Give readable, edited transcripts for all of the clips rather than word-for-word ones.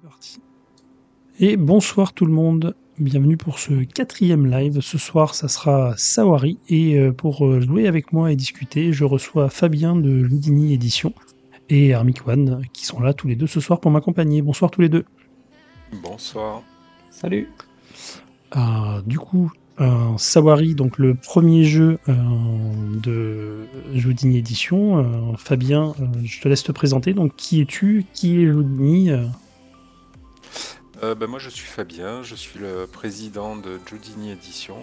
Parti. Et bonsoir tout le monde, bienvenue pour ce 4e live. Ce soir ça sera Sawari et pour jouer avec moi et discuter, je reçois Fabien de Ludini Édition et Armic One qui sont là tous les deux ce soir pour m'accompagner. Bonsoir tous les deux. Bonsoir. Salut. Du coup, Sawari, donc le premier jeu de Ludini Édition. Fabien, je te laisse te présenter. Donc qui es-tu? Qui est Ludini? Moi je suis Fabien, je suis le président de Ludini Édition,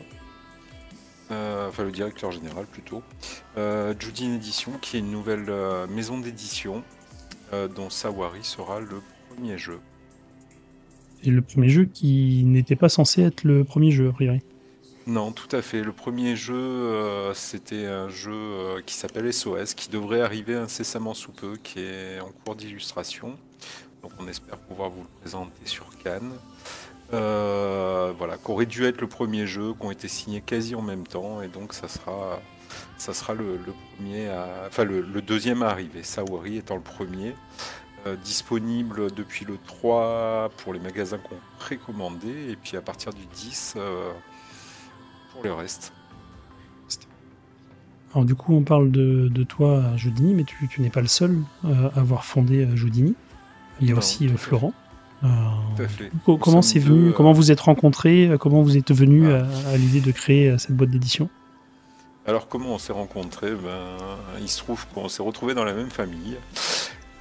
enfin le directeur général plutôt. Ludini Édition qui est une nouvelle maison d'édition dont Sawari sera le premier jeu. Et le premier jeu qui n'était pas censé être le premier jeu, a priori. Non, tout à fait. Le premier jeu, c'était un jeu qui s'appelle SOS, qui devrait arriver incessamment sous peu, qui est en cours d'illustration. Donc on espère pouvoir vous le présenter sur Cannes. Voilà, qu'aurait dû être le premier jeu, qui ont été signés quasi en même temps, et donc ça sera le premier, le deuxième à arriver. Sawari étant le premier, disponible depuis le 3 pour les magasins qu'on précommandé, et puis à partir du 10 pour le reste. Alors du coup, on parle de toi, Jodini, mais tu n'es pas le seul à avoir fondé Jodini. Il y a aussi Florent. Tout à fait. Comment c'est venu? Comment vous êtes rencontrés? Comment vous êtes venu à l'idée de créer cette boîte d'édition? Alors comment on s'est rencontrés? Il se trouve qu'on s'est retrouvés dans la même famille.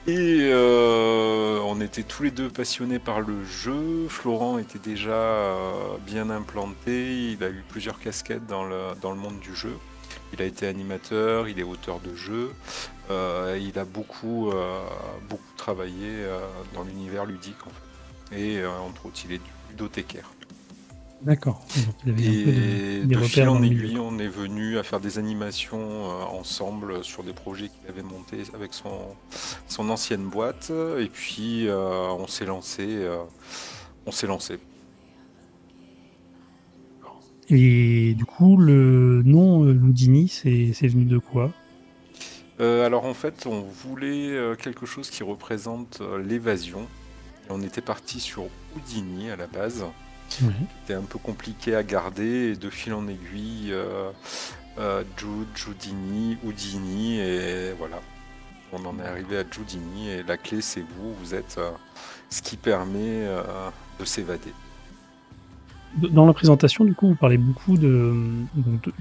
Et on était tous les deux passionnés par le jeu. Florent était déjà bien implanté. Il a eu plusieurs casquettes dans le monde du jeu. Il a été animateur, il est auteur de jeux. Il a beaucoup travaillé dans l'univers ludique en fait. Et entre autres, il est ludothécaire. D'accord. Et de fil en aiguille, on est venu à faire des animations ensemble sur des projets qu'il avait montés avec son ancienne boîte. Et puis on s'est lancé. Et du coup, le nom Ludini, c'est venu de quoi? Alors en fait, on voulait quelque chose qui représente l'évasion. Et on était parti sur Houdini à la base. Ouais. C'était un peu compliqué à garder, et de fil en aiguille, Houdini, et voilà. On en est arrivé à Houdini, et la clé c'est vous êtes ce qui permet de s'évader. Dans la présentation, du coup, vous parlez beaucoup de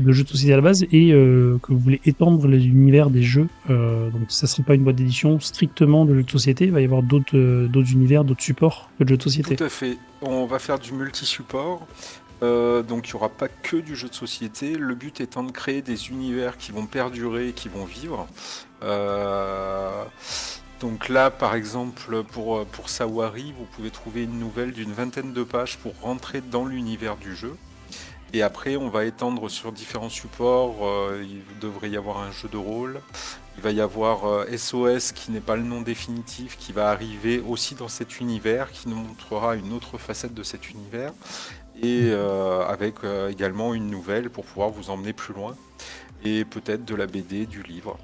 jeux de société à la base et que vous voulez étendre l'univers des jeux. Donc ça ne serait pas une boîte d'édition strictement de jeux de société, il va y avoir d'autres univers, d'autres supports que de jeux de société. Tout à fait. On va faire du multi-support. Donc il n'y aura pas que du jeu de société. Le but étant de créer des univers qui vont perdurer, qui vont vivre. Donc là, par exemple, pour Sawari, vous pouvez trouver une nouvelle d'une 20aine de pages pour rentrer dans l'univers du jeu. Et après, on va étendre sur différents supports. Il devrait y avoir un jeu de rôle. Il va y avoir SOS, qui n'est pas le nom définitif, qui va arriver aussi dans cet univers, qui nous montrera une autre facette de cet univers. Et avec également une nouvelle pour pouvoir vous emmener plus loin. Et peut-être de la BD, du livre.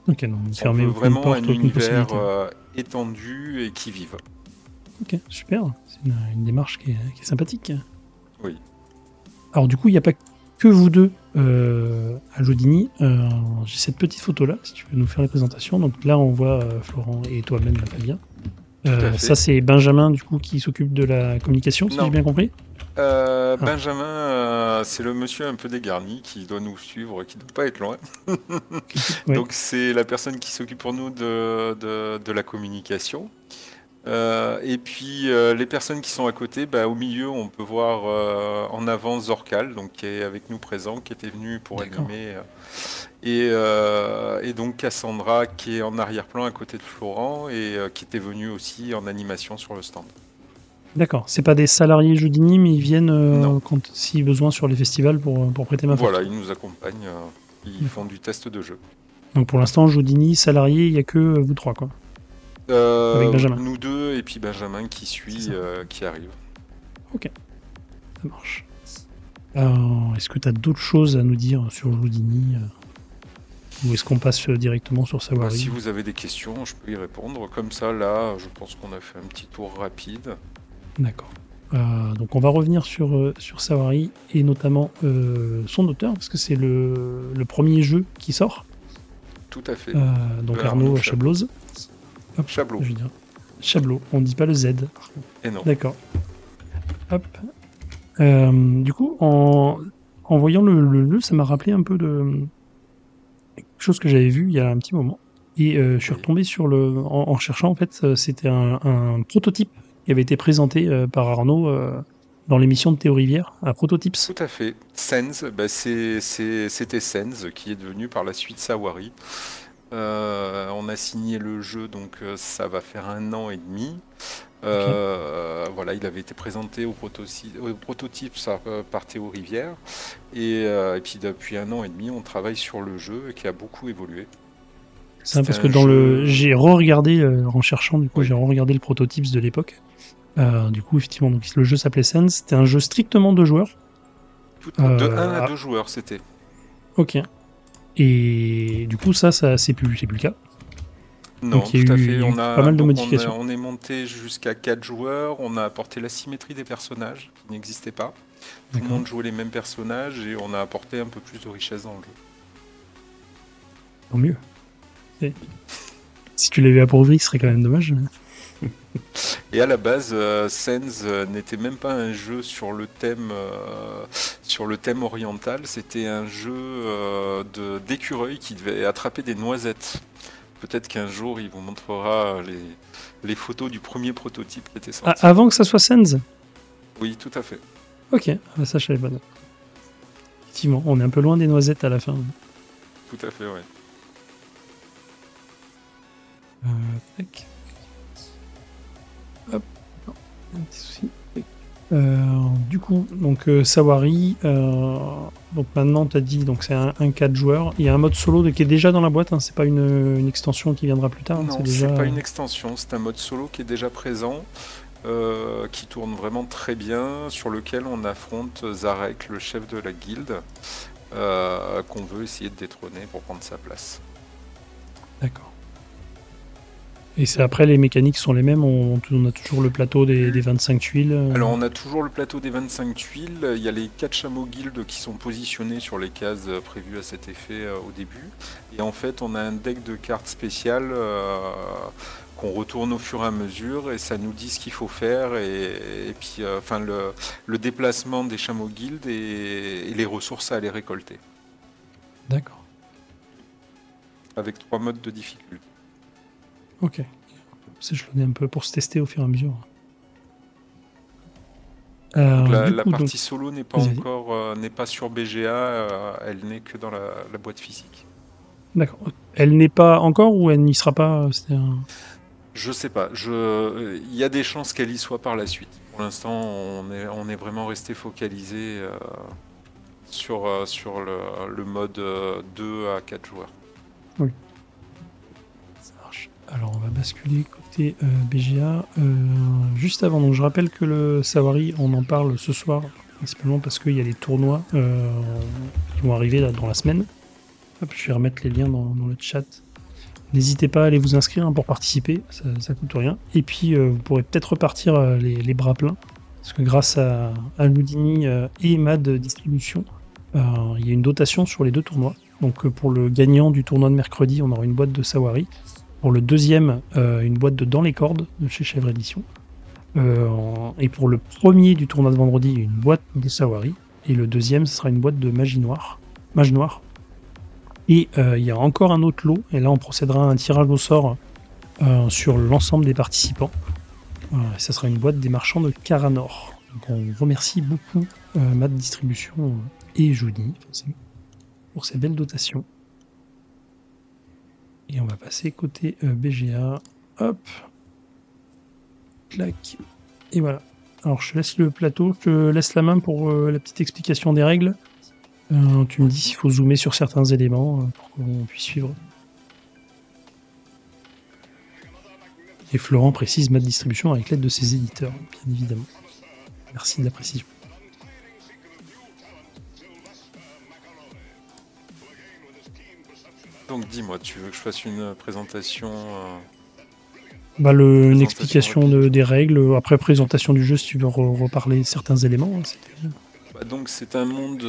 Ok, donc on veut vraiment un univers étendu et qui vive. Ok, super. C'est une démarche qui est sympathique. Oui. Alors du coup, il n'y a pas que vous deux à Jodini. J'ai cette petite photo-là, si tu veux nous faire la présentation. Donc là, on voit Florent et toi-même, Fabien. Ça, c'est Benjamin, du coup, qui s'occupe de la communication, si j'ai bien compris. Benjamin, c'est le monsieur un peu dégarni qui doit nous suivre, qui ne doit pas être loin. Ouais. Donc c'est la personne qui s'occupe pour nous de la communication. Et puis les personnes qui sont à côté, au milieu on peut voir en avant Zorkal, donc qui est avec nous présent, qui était venu pour animer. Et donc Cassandra qui est en arrière-plan à côté de Florent et qui était venue aussi en animation sur le stand. D'accord, c'est pas des salariés Jodini, mais ils viennent si besoin sur les festivals pour prêter main forte. Voilà, ils nous accompagnent, ils font du test de jeu. Donc pour l'instant, Jodini, salarié, il n'y a que vous trois, quoi. Avec Benjamin. Nous deux, et puis Benjamin qui suit, qui arrive. Ok, ça marche. Est-ce que tu as d'autres choses à nous dire sur Jodini? Ou est-ce qu'on passe directement sur Bah, Sawari? si vous avez des questions, je peux y répondre. Comme ça, là, je pense qu'on a fait un petit tour rapide. D'accord. Donc on va revenir sur Sawari et notamment son auteur, parce que c'est le premier jeu qui sort. Tout à fait. Donc De Arnaud Chablot. Chabloz. Hop, Chablot. je veux dire. Chablot, on ne dit pas le Z. Et non. D'accord. Hop. Du coup, en voyant le jeu, ça m'a rappelé un peu de quelque chose que j'avais vu il y a un petit moment. Et je suis Oui. retombé en cherchant, en fait, c'était un prototype qui avait été présenté par Arnaud dans l'émission de Théo Rivière, un Prototypes. Tout à fait. Sens, bah, c'était Sens qui est devenu par la suite Sawari. On a signé le jeu, donc ça va faire 1 an et demi. Ok. Voilà, il avait été présenté au prototype par Théo Rivière. Et puis depuis 1 an et demi, on travaille sur le jeu qui a beaucoup évolué. C'est ça, C'était parce que un jeu. j'ai re-regardé en cherchant, du coup, Oui, j'ai re-regardé le Prototypes de l'époque. Du coup, effectivement, donc, le jeu s'appelait Sense. C'était un jeu strictement de joueurs. de 1 à Ah, 2 joueurs, c'était. ok. Et du coup, ça c'est plus le cas. Non, Donc il y a tout à eu, il fait. y a eu pas mal de modifications. On est monté jusqu'à 4 joueurs. On a apporté la symétrie des personnages qui n'existait pas. Tout le D'accord. monde jouait les mêmes personnages et on a apporté un peu plus de richesse dans le jeu. Tant mieux. Et si tu l'avais appauvri, ce serait quand même dommage. Et à la base, Sens n'était même pas un jeu sur le thème oriental. C'était un jeu d'écureuil qui devait attraper des noisettes. Peut-être qu'un jour, il vous montrera les photos du premier prototype qui était Ah, sorti. avant que ça soit Sense. Oui, tout à fait. Ok, ah, ça je savais pas. Effectivement, on est un peu loin des noisettes à la fin. Tout à fait, ouais. Tac. Hop. Non, un petit souci. Du coup, donc Sawari, donc maintenant tu as dit donc c'est un 4 joueurs. Il y a un mode solo qui est déjà dans la boîte, hein, c'est pas une extension qui viendra plus tard, hein, c'est Non, déjà. c'est pas une extension, c'est un mode solo qui est déjà présent, qui tourne vraiment très bien, sur lequel on affronte Zarek, le chef de la guilde, qu'on veut essayer de détrôner pour prendre sa place. D'accord. Et c'est après les mécaniques sont les mêmes, on a toujours le plateau des 25 tuiles. Alors on a toujours le plateau des 25 tuiles, il y a les 4 chameaux guildes qui sont positionnés sur les cases prévues à cet effet au début. Et en fait on a un deck de cartes spéciales qu'on retourne au fur et à mesure et ça nous dit ce qu'il faut faire et puis enfin le déplacement des chameaux guildes et les ressources à aller récolter. D'accord. Avec 3 modes de difficulté. Ok. C'est échelonné un peu pour se tester au fur et à mesure. Donc la Du coup, partie solo n'est pas vas-y. encore n'est pas sur BGA, elle n'est que dans la boîte physique. D'accord. Elle n'est pas encore ou elle n'y sera pas Je sais pas. Il y a des chances qu'elle y soit par la suite. Pour l'instant, on est vraiment resté focalisé sur le mode 2 à 4 joueurs. Oui. Ça marche. Alors on va basculer côté BGA. Juste avant, donc je rappelle que le Sawari, on en parle ce soir, principalement parce qu'il y a les tournois qui vont arriver là, dans la semaine. Hop, je vais remettre les liens dans le chat. N'hésitez pas à aller vous inscrire hein, pour participer, ça coûte rien. Et puis vous pourrez peut-être repartir les bras pleins, parce que grâce à Loudini et Mad Distribution, il y a une dotation sur les 2 tournois. Donc pour le gagnant du tournoi de mercredi, on aura une boîte de Sawari. Pour le deuxième, une boîte de Dans les cordes de chez Chèvre Édition. Et pour le premier du tournoi de vendredi, une boîte de Sawari. Et le deuxième, ce sera une boîte de Mage Noire. Et il y a encore un autre lot. Et là, on procédera à un tirage au sort sur l'ensemble des participants. Ça sera une boîte des marchands de Caranor. Donc on remercie beaucoup Mad Distribution et Jouni pour ces belles dotations. Et on va passer côté BGA. Hop. Clac. Et voilà. Alors je te laisse le plateau, je te laisse la main pour la petite explication des règles. Tu me dis s'il faut zoomer sur certains éléments pour qu'on puisse suivre. Et Florent précise Mad Distribution avec l'aide de ses éditeurs, bien évidemment. Merci de la précision. Donc donc dis-moi, tu veux que je fasse une présentation Bah, une présentation explication rapide. des règles, après présentation du jeu si tu veux reparler certains éléments. Hein, Donc c'est un monde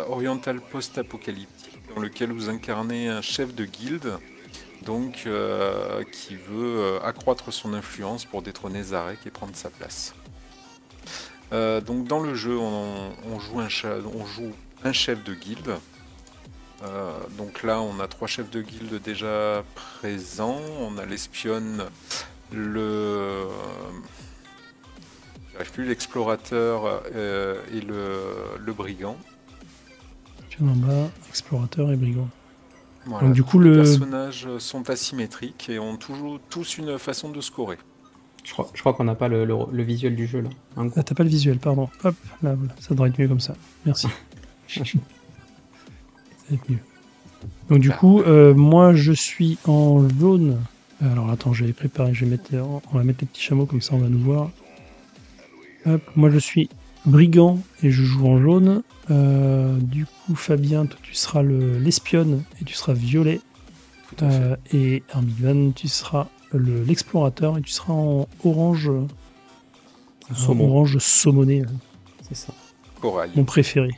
oriental post-apocalyptique dans lequel vous incarnez un chef de guilde donc qui veut accroître son influence pour détrôner Zarek et prendre sa place. Donc dans le jeu on joue un chef de guilde. Donc là on a 3 chefs de guilde déjà présents. On a l'espionne, l'explorateur et le brigand. Puis en bas, explorateur et brigand. Voilà, donc du coup les personnages sont asymétriques et ont toujours tous une façon de scorer. Je crois qu'on n'a pas le visuel du jeu là. Ah, t'as pas le visuel, pardon. Hop, là, voilà. Ça devrait être mieux comme ça. Merci. Ça va être mieux. Donc du coup, moi je suis en jaune. Alors attends, j'avais préparé, on va mettre les petits chameaux comme ça on va nous voir. Hop, moi je suis brigand et je joue en jaune. Du coup, Fabien, toi tu seras l'espionne et tu seras violet. Tout à fait. Et Armivan, tu seras l'explorateur et tu seras en orange. Orange saumoné. C'est ça. Corail. Mon préféré.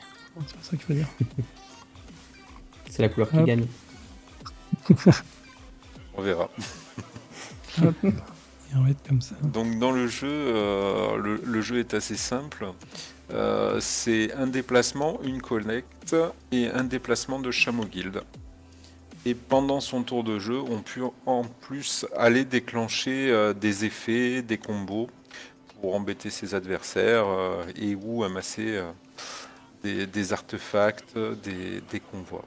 C'est pas ça qu'il faut dire. C'est la couleur qui gagne. On verra. Hop. Et on va être comme ça. Donc dans le jeu, le jeu est assez simple. C'est un déplacement, une collecte et un déplacement de chameau guild. Et pendant son tour de jeu, on peut en plus aller déclencher des effets, des combos pour embêter ses adversaires et ou amasser des artefacts, des convois.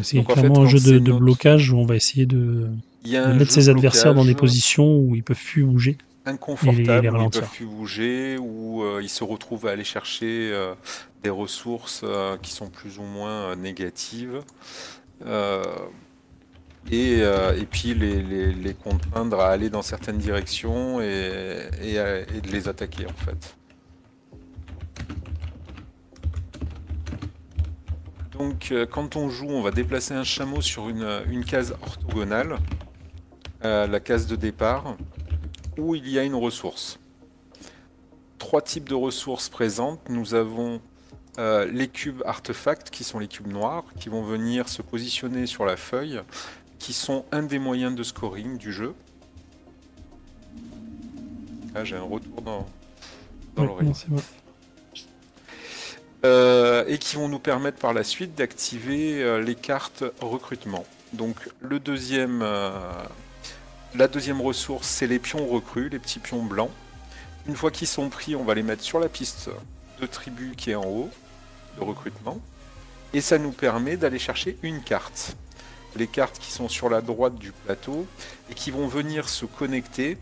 C'est clairement un jeu de blocage où on va essayer de mettre ses adversaires dans des positions où ils peuvent plus bouger. Inconfortables, où ils peuvent plus bouger, où ils se retrouvent à aller chercher des ressources qui sont plus ou moins négatives. Et puis les contraindre à aller dans certaines directions et de les attaquer en fait. Donc quand on joue, on va déplacer un chameau sur une case orthogonale, la case de départ, où il y a une ressource. 3 types de ressources présentes. Nous avons les cubes artefacts, qui sont les cubes noirs, qui vont venir se positionner sur la feuille, qui sont un des moyens de scoring du jeu. Ah, j'ai un retour dans l'oreille. Et qui vont nous permettre par la suite d'activer les cartes recrutement. Donc la deuxième ressource, c'est les pions recrues, les petits pions blancs. Une fois qu'ils sont pris, on va les mettre sur la piste de tribu qui est en haut, de recrutement. Et ça nous permet d'aller chercher une carte. Les cartes qui sont sur la droite du plateau et qui vont venir se connecter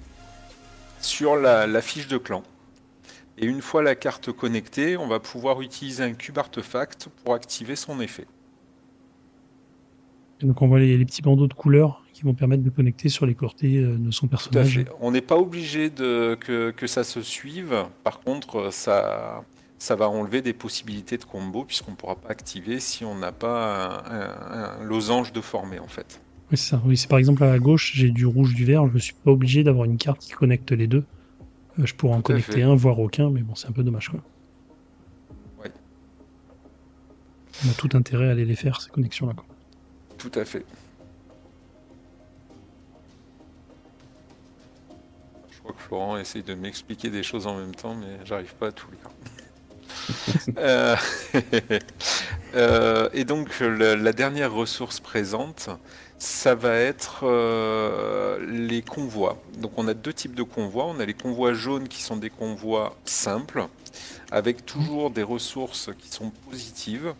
sur la fiche de clan. Et une fois la carte connectée, on va pouvoir utiliser un cube artefact pour activer son effet. Et donc on voit les petits bandeaux de couleurs qui vont permettre de connecter sur les côtés de son personnage. Tout à fait. On n'est pas obligé que ça se suive. Par contre, ça va enlever des possibilités de combo puisqu'on ne pourra pas activer si on n'a pas un losange de formé en fait. Oui, c'est ça. Oui, c'est par exemple à gauche, j'ai du rouge, du vert. Je ne suis pas obligé d'avoir une carte qui connecte les deux. Je pourrais en connecter un, voire aucun, mais bon, c'est un peu dommage, quoi. Ouais. On a tout intérêt à aller les faire, ces connexions-là, quoi. Tout à fait. Je crois que Florent essaye de m'expliquer des choses en même temps, mais j'arrive pas à tout lire. Et donc, la dernière ressource présente, ça va être les convois. Donc on a 2 types de convois. On a les convois jaunes qui sont des convois simples, avec toujours des ressources qui sont positives,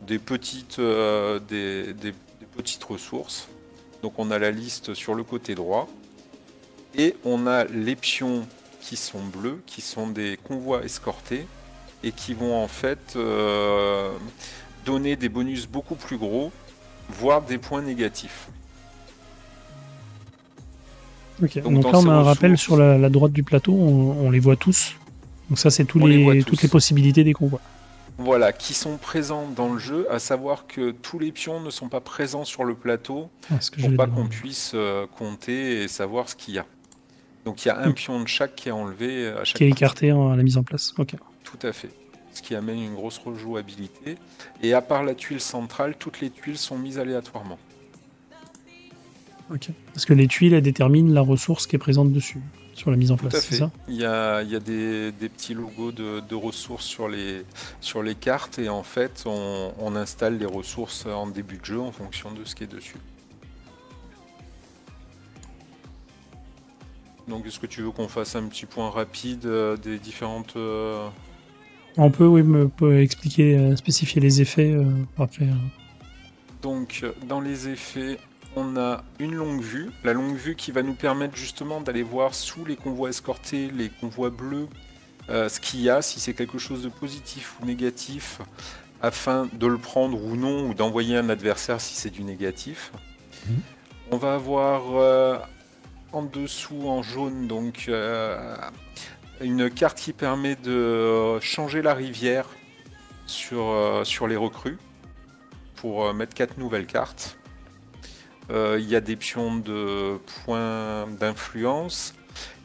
des petites ressources. Donc on a la liste sur le côté droit. Et on a les pions qui sont bleus, qui sont des convois escortés, et qui vont en fait donner des bonus beaucoup plus gros, voire des points négatifs. Ok, donc là on a un rappel sur la droite du plateau, on les voit tous. Donc ça c'est toutes les possibilités des convois. Voilà, qui sont présents dans le jeu, à savoir que tous les pions ne sont pas présents sur le plateau pour pas qu'on puisse compter et savoir ce qu'il y a. Donc il y a un pion de chaque qui est enlevé à chaque qui est écarté à la mise en place. Ok. Tout à fait. Ce qui amène une grosse rejouabilité. Et à part la tuile centrale, toutes les tuiles sont mises aléatoirement. Ok. Parce que les tuiles, elles déterminent la ressource qui est présente dessus, sur la mise en place, c'est ça? Il y a des petits logos de ressources sur les cartes et en fait on installe les ressources en début de jeu en fonction de ce qui est dessus. Donc est-ce que tu veux qu'on fasse un petit point rapide des différentes... On peut, oui, expliquer, spécifier les effets après. Donc dans les effets, on a une longue vue. La longue vue qui va nous permettre justement d'aller voir sous les convois escortés, les convois bleus, ce qu'il y a, si c'est quelque chose de positif ou négatif, afin de le prendre ou non, ou d'envoyer un adversaire si c'est du négatif. On va avoir en dessous en jaune donc une carte qui permet de changer la rivière sur les recrues pour mettre 4 nouvelles cartes. Il y a des pions de points d'influence.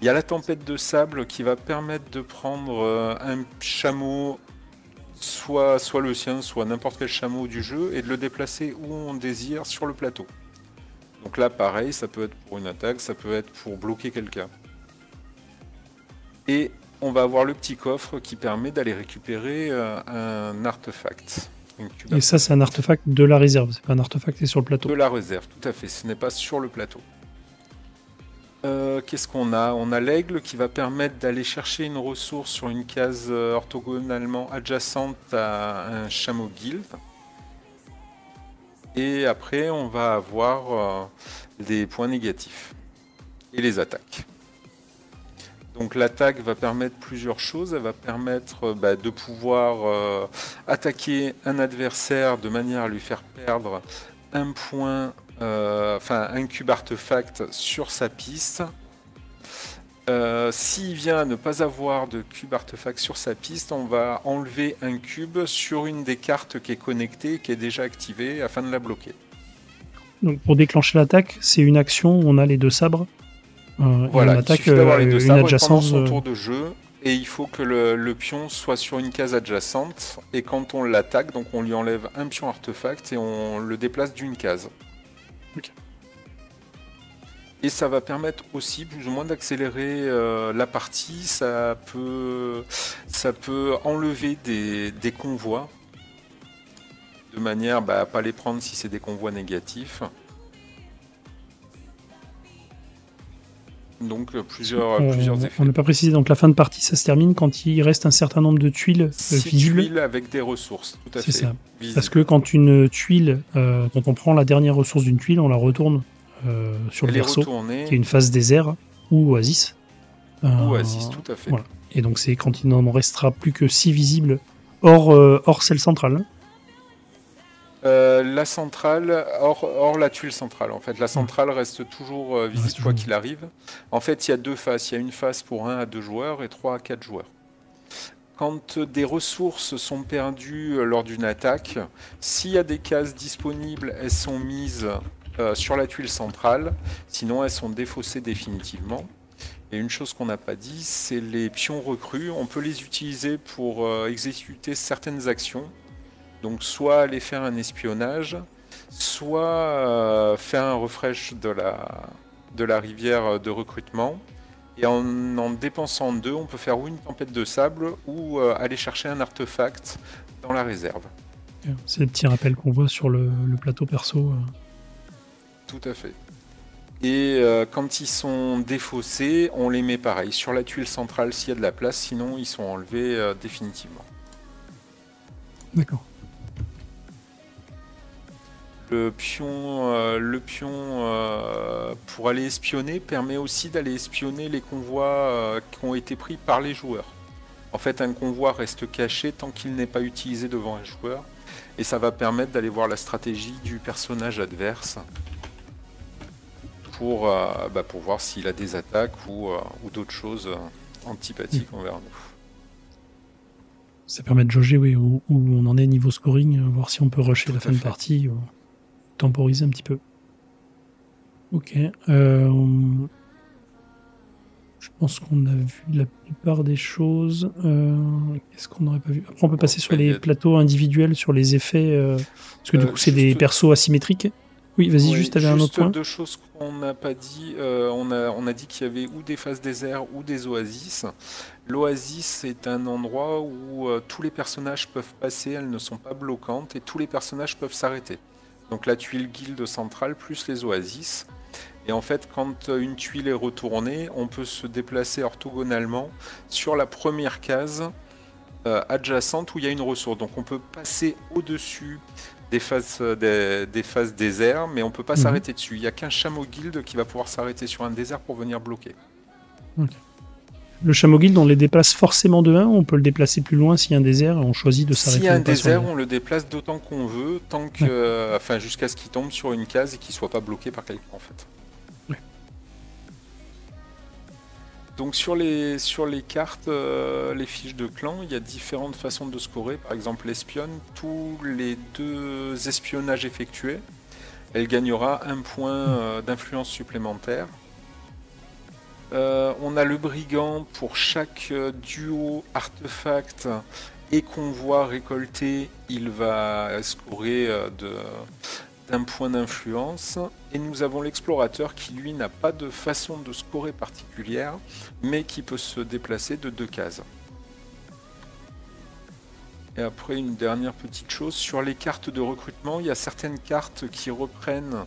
Il y a la tempête de sable qui va permettre de prendre un chameau, soit le sien, soit n'importe quel chameau du jeu, et de le déplacer où on désire sur le plateau. Donc là, pareil, ça peut être pour une attaque, ça peut être pour bloquer quelqu'un. Et on va avoir le petit coffre qui permet d'aller récupérer un artefact. Et ça, c'est un artefact de la réserve, c'est pas un artefact qui est sur le plateau. De la réserve, tout à fait, ce n'est pas sur le plateau. Qu'est-ce qu'on a? On a l'aigle qui va permettre d'aller chercher une ressource sur une case orthogonalement adjacente à un chameau guild. Et après, on va avoir des points négatifs et les attaques. Donc l'attaque va permettre plusieurs choses. Elle va permettre de pouvoir attaquer un adversaire de manière à lui faire perdre un point, un cube artefact sur sa piste. S'il vient à ne pas avoir de cube artefact sur sa piste, on va enlever un cube sur une des cartes qui est connectée, qui est déjà activée, afin de la bloquer. Donc pour déclencher l'attaque, c'est une action où on a les deux sabres. Voilà, on attaque il suffit d'avoir les deux sabres pendant adjacence, son tour de jeu, et il faut que le pion soit sur une case adjacente, et quand on l'attaque, donc on lui enlève un pion artefact et on le déplace d'une case. Okay. Et ça va permettre aussi plus ou moins d'accélérer la partie, ça peut enlever des convois, de manière à ne pas les prendre si c'est des convois négatifs. Donc plusieurs effets. On n'a pas précisé, donc la fin de partie, ça se termine quand il reste un certain nombre de tuiles 6 visibles. tuiles avec des ressources, tout à fait. C'est ça. Visible. Parce que quand une tuile, quand on prend la dernière ressource d'une tuile, on la retourne sur le verso, qui est une phase désert ou oasis. Oasis, tout à fait. Voilà. Et donc c'est quand il n'en restera plus que 6 visibles, hors celle centrale. La centrale, hors la tuile centrale, en fait. La centrale reste toujours visible quoi qu'il arrive. En fait, il y a deux phases. Il y a une phase pour 1 à 2 joueurs et 3 à 4 joueurs. Quand des ressources sont perdues lors d'une attaque, s'il y a des cases disponibles, elles sont mises sur la tuile centrale. Sinon, elles sont défaussées définitivement. Et une chose qu'on n'a pas dit, c'est les pions recrues. On peut les utiliser pour exécuter certaines actions. Donc soit aller faire un espionnage, soit faire un refresh de la rivière de recrutement. Et en dépensant 2, on peut faire ou une tempête de sable ou aller chercher un artefact dans la réserve. C'est le petit rappel qu'on voit sur le plateau perso. Tout à fait. Et quand ils sont défaussés, on les met pareil sur la tuile centrale s'il y a de la place, sinon ils sont enlevés définitivement. D'accord. Le pion pour aller espionner permet aussi d'aller espionner les convois qui ont été pris par les joueurs. En fait, un convoi reste caché tant qu'il n'est pas utilisé devant un joueur, et ça va permettre d'aller voir la stratégie du personnage adverse pour voir s'il a des attaques ou d'autres choses antipathiques envers nous. Ça permet de jauger où on en est niveau scoring, voir si on peut rusher la fin de partie, ou temporiser un petit peu. Ok. Je pense qu'on a vu la plupart des choses. Qu'est-ce qu'on n'aurait pas vu? Après, on peut passer sur les plateaux individuels, sur les effets, parce que du coup, c'est des persos asymétriques. Oui, vas-y, juste, t'avais un autre point. Deux choses qu'on n'a pas dit. On a dit qu'il y avait ou des phases déserts ou des oasis. L'oasis est un endroit où tous les personnages peuvent passer, elles ne sont pas bloquantes, et tous les personnages peuvent s'arrêter. Donc la tuile guilde centrale plus les oasis. Et en fait, quand une tuile est retournée, on peut se déplacer orthogonalement sur la première case adjacente où il y a une ressource. Donc on peut passer au-dessus des phases désert, mais on peut pas s'arrêter dessus. Il n'y a qu'un chameau guilde qui va pouvoir s'arrêter sur un désert pour venir bloquer. Okay. Le chameau guilde, on les déplace forcément de 1, on peut le déplacer plus loin s'il y a un désert et on choisit de s'arrêter. S'il y a un désert, on le déplace d'autant qu'on veut, tant que, enfin, jusqu'à ce qu'il tombe sur une case et qu'il soit pas bloqué par quelqu'un en fait. Ouais. Donc sur les cartes, les fiches de clan, il y a différentes façons de scorer. Par exemple, l'espionne, tous les 2 espionnages effectués, elle gagnera 1 point d'influence supplémentaire. On a le brigand pour chaque duo, artefact et convoi récolté, il va scorer d'un point d'influence. Et nous avons l'explorateur qui lui n'a pas de façon de scorer particulière, mais qui peut se déplacer de 2 cases. Et après, une dernière petite chose, sur les cartes de recrutement, il y a certaines cartes qui reprennent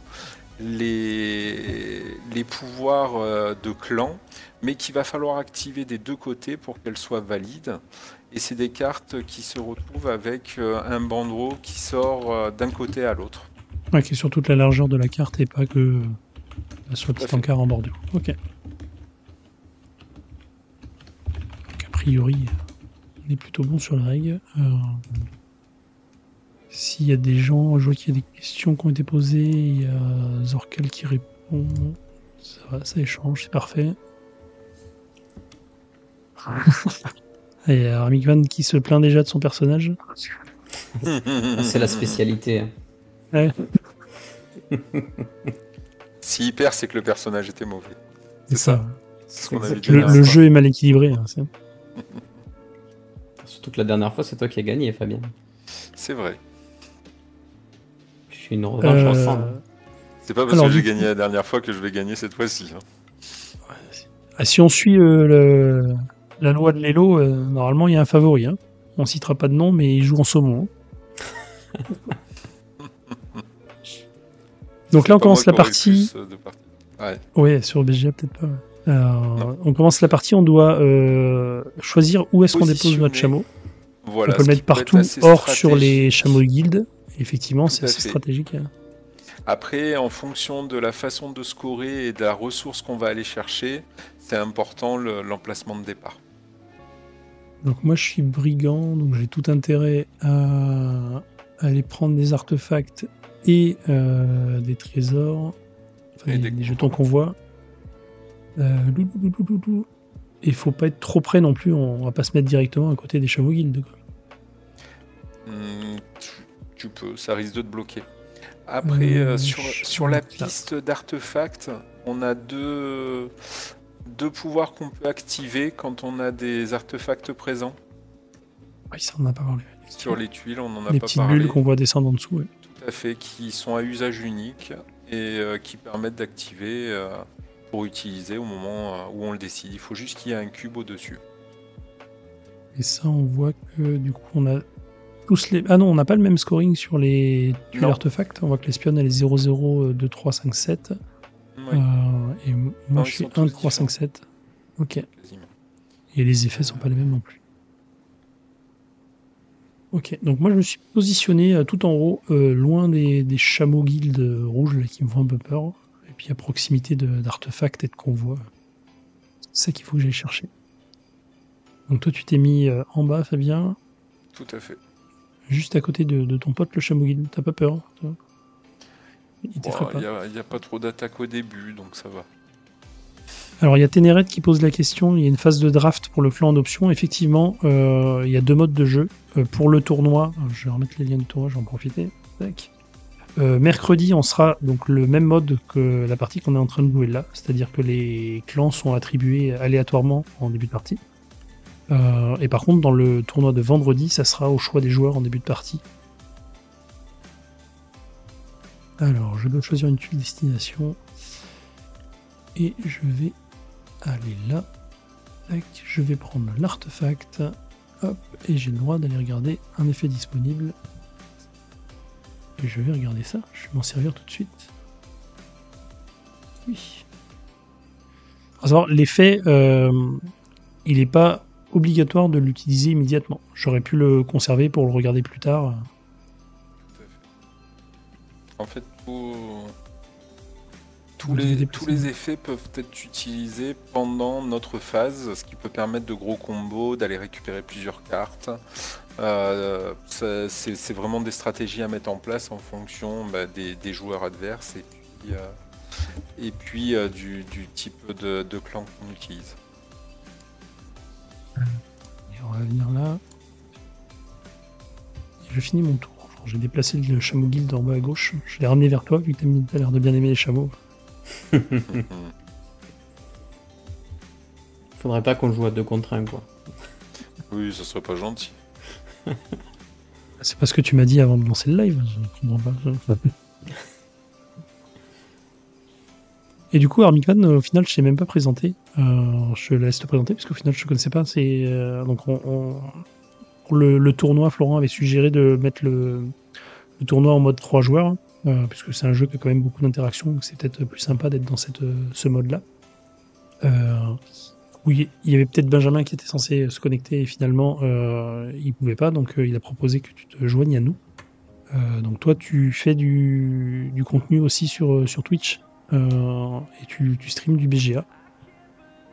les pouvoirs de clan, mais qu'il va falloir activer des 2 côtés pour qu'elles soient valides. Et c'est des cartes qui se retrouvent avec un bandeau qui sort d'un côté à l'autre. Ouais, qui est sur toute la largeur de la carte et pas que sur le petit encart en bordure. Ok. Donc, a priori, on est plutôt bon sur la règle. S'il y a des gens, je vois qu'il y a des questions qui ont été posées, il y a Zorkel qui répond, ça va, ça échange, c'est parfait. Et il y a Ramikvan qui se plaint déjà de son personnage. C'est la spécialité. Ouais. S'il perd, c'est que le personnage était mauvais. C'est ça. C'est ce qu'on avait dit. Le jeu est mal équilibré. Hein, Surtout que la dernière fois, c'est toi qui as gagné, Fabien. C'est vrai. Je suis une revanche ensemble. C'est pas parce que j'ai gagné la dernière fois que je vais gagner cette fois-ci. Hein. Ah, si on suit la loi de l'Elo, normalement il y a un favori. Hein. On citera pas de nom, mais il joue en saumon. Hein. Donc là, on commence la partie. Ouais, sur BGA, peut-être pas. On commence la partie, on doit choisir où est-ce qu'on dépose notre chameau. Voilà, on peut le mettre partout, hors sur les chameaux guildes. Effectivement, c'est assez stratégique. Après, en fonction de la façon de scorer et de la ressource qu'on va aller chercher, c'est important l'emplacement de départ. Donc moi, je suis brigand, donc j'ai tout intérêt à aller prendre des artefacts et des trésors, enfin, des jetons qu'on voit. Et faut pas être trop près non plus, on va pas se mettre directement à côté des chameaux guildes. Tu peux, ça risque de te bloquer. Après, sur la piste d'artefacts, on a deux pouvoirs qu'on peut activer quand on a des artefacts présents. Oui, ça on en a pas parlé. Sur les tuiles, on en a pas parlé. Les petites bulles qu'on voit descendre en dessous. Ouais. Tout à fait, qui sont à usage unique et qui permettent d'activer pour utiliser au moment où on le décide. Il faut juste qu'il y ait un cube au-dessus. Et ça, on voit que du coup, on a tous les... Ah non, on n'a pas le même scoring sur les tuiles artefacts. On voit que l'espionne, elle est 0, 0, 2, 3, 5, 7. Oui. Et moi, je suis 1, 3, 5, 7. Ok. Quasiment. Et les effets sont pas les mêmes non plus. Ok, donc moi je me suis positionné tout en haut, loin des chameaux guildes rouges là, qui me font un peu peur, et puis à proximité d'artefacts et de convois. C'est ça qu'il faut que j'aille chercher. Donc toi tu t'es mis en bas, Fabien. Tout à fait. Juste à côté de ton pote le chameau guilde, t'as pas peur toi? Il n'y a pas trop d'attaque au début, donc ça va. Alors, il y a Ténéret qui pose la question. Il y a une phase de draft pour le clan en option. Effectivement, il y a 2 modes de jeu. Pour le tournoi, je vais remettre les liens du tournoi, je vais en profiter. Tac. Mercredi, on sera donc le même mode que la partie qu'on est en train de jouer là. C'est-à-dire que les clans sont attribués aléatoirement en début de partie. Et par contre, dans le tournoi de vendredi, ça sera au choix des joueurs en début de partie. Alors, je dois choisir une tuile destination. Et je vais aller là. Tac, je vais prendre l'artefact. Hop, et j'ai le droit d'aller regarder un effet disponible. Et je vais regarder ça. Je vais m'en servir tout de suite. Oui. À savoir, l'effet, il n'est pas obligatoire de l'utiliser immédiatement. J'aurais pu le conserver pour le regarder plus tard. En fait, tous les effets peuvent être utilisés pendant notre phase, ce qui peut permettre de gros combos, d'aller récupérer plusieurs cartes. C'est vraiment des stratégies à mettre en place en fonction des joueurs adverses et puis du type de clan qu'on utilise. Et on va venir là. Et je finis mon tour. J'ai déplacé le chameau guild en bas à gauche. Je l'ai ramené vers toi, vu que t'as l'air de bien aimer les chameaux. Faudrait pas qu'on joue à 2 contre 1, quoi. Oui, ça serait pas gentil. C'est pas ce que tu m'as dit avant de lancer le live. Je comprends pas. Et du coup, Armikman, au final, je t'ai même pas présenté. Je te laisse te présenter, parce qu'au final, je te connaissais pas. Donc, pour le tournoi, Florent avait suggéré de mettre le tournoi en mode 3 joueurs, puisque c'est un jeu qui a quand même beaucoup d'interactions, donc c'est peut-être plus sympa d'être dans ce mode-là. Oui, il y avait peut-être Benjamin qui était censé se connecter, et finalement, il pouvait pas, donc il a proposé que tu te joignes à nous. Donc toi, tu fais du contenu aussi sur Twitch, et tu streams du BGA.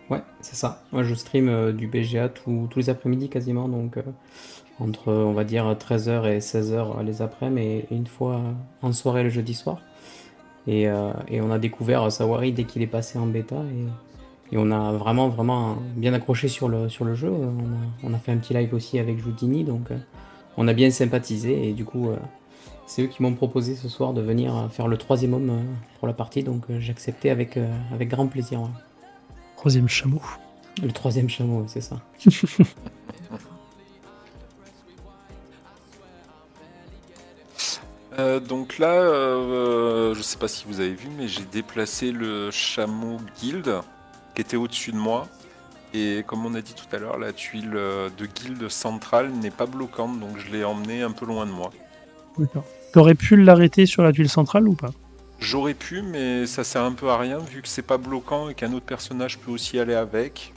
Ouais, c'est ça. Moi, je stream du BGA tous les après-midi quasiment, donc entre, on va dire, 13h et 16h les après, mais une fois en soirée le jeudi soir. Et on a découvert Sawari dès qu'il est passé en bêta, et on a vraiment bien accroché sur le jeu. On a fait un petit live aussi avec Joudini, donc on a bien sympathisé, et du coup, c'est eux qui m'ont proposé ce soir de venir faire le 3e homme pour la partie, donc j'ai accepté avec grand plaisir. Ouais. 3e chameau. Le 3e chameau, c'est ça. Donc là, je sais pas si vous avez vu, mais j'ai déplacé le chameau guild qui était au-dessus de moi. Et comme on a dit tout à l'heure, la tuile de guild centrale n'est pas bloquante, donc je l'ai emmené un peu loin de moi. D'accord. T'aurais pu l'arrêter sur la tuile centrale ou pas? J'aurais pu, mais ça sert un peu à rien vu que c'est pas bloquant et qu'un autre personnage peut aussi aller avec.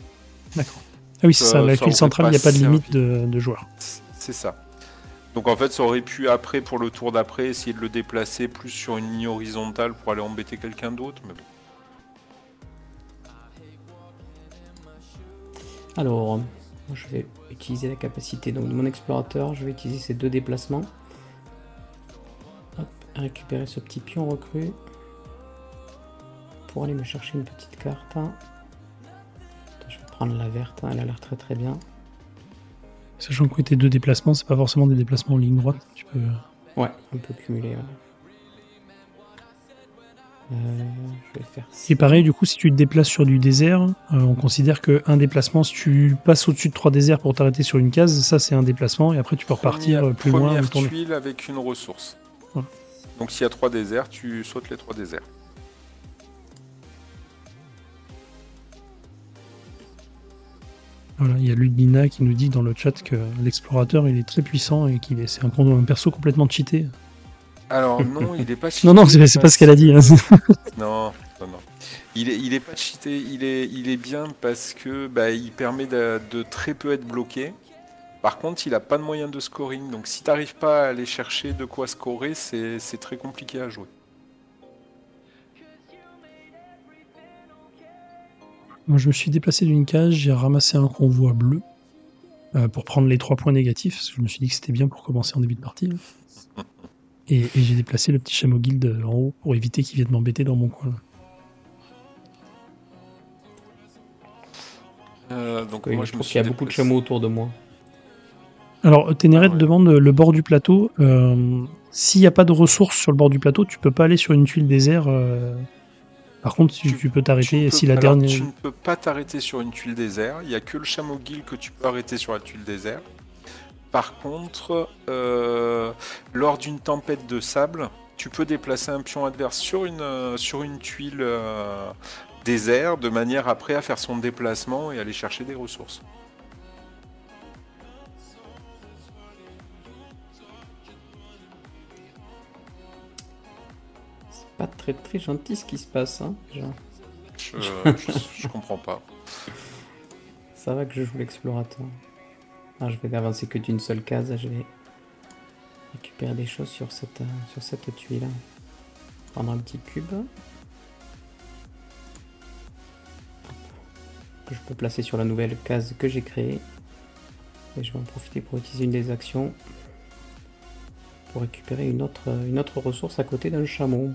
D'accord. Ah oui, c'est ça, la Ça tuile aurait centrale, il pas n'y a pas de servi. limite de joueurs. C'est ça. Donc en fait, ça aurait pu après, pour le tour d'après, essayer de le déplacer plus sur une ligne horizontale pour aller embêter quelqu'un d'autre. Mais bon. Alors, moi, je vais utiliser la capacité donc, de mon explorateur. Je vais utiliser ces 2 déplacements. Hop, récupérer ce petit pion recru pour aller me chercher une petite carte. Je vais prendre la verte, elle a l'air très bien. Sachant que tes 2 déplacements, c'est pas forcément des déplacements en ligne droite. Tu peux... Ouais, on peut cumuler. Ouais. Je vais faire ça. Et pareil, du coup, si tu te déplaces sur du désert, on considère qu'un déplacement, si tu passes au-dessus de 3 déserts pour t'arrêter sur une case, ça c'est un déplacement, et après tu peux repartir plus loin. Première tuile avec une ressource. Voilà. Donc s'il y a 3 déserts, tu sautes les 3 déserts. Voilà, il y a Ludmina qui nous dit dans le chat que l'explorateur il est très puissant et c'est un perso complètement cheaté. Alors non, il est pas cheaté. Non, c'est pas ce qu'elle a dit. Hein. Non. Il est pas cheaté, il est bien parce que il permet de très peu être bloqué. Par contre, il a pas de moyen de scoring, donc si t'arrives pas à aller chercher de quoi scorer, c'est très compliqué à jouer. Moi, je me suis déplacé d'une case, j'ai ramassé un convoi bleu pour prendre les 3 points négatifs, parce que je me suis dit que c'était bien pour commencer en début de partie. Et j'ai déplacé le petit chameau guild en haut pour éviter qu'il vienne m'embêter dans mon coin. Donc Je moi je me trouve qu'il suis y a beaucoup de déplacé. chameaux autour de moi. Alors, Ténéret Ah ouais. demande le bord du plateau. S'il n'y a pas de ressources sur le bord du plateau, tu peux pas aller sur une tuile désert. Par contre, tu peux Tu ne t'arrêter peux, si la alors, dernière. tu ne peux pas t'arrêter sur une tuile désert. Il n'y a que le chameau guil que tu peux arrêter sur la tuile désert. Par contre, lors d'une tempête de sable, tu peux déplacer un pion adverse sur une tuile désert de manière après à faire son déplacement et aller chercher des ressources. C'est pas très très gentil ce qui se passe, hein, déjà. Je comprends pas. Ça va que je joue l'explorateur. Ah, je vais avancer que d'une seule case, je vais récupérer des choses sur cette tuile. Prendre un petit cube. Que je peux placer sur la nouvelle case que j'ai créée. Et je vais en profiter pour utiliser une des actions pour récupérer une autre ressource à côté d'un chameau.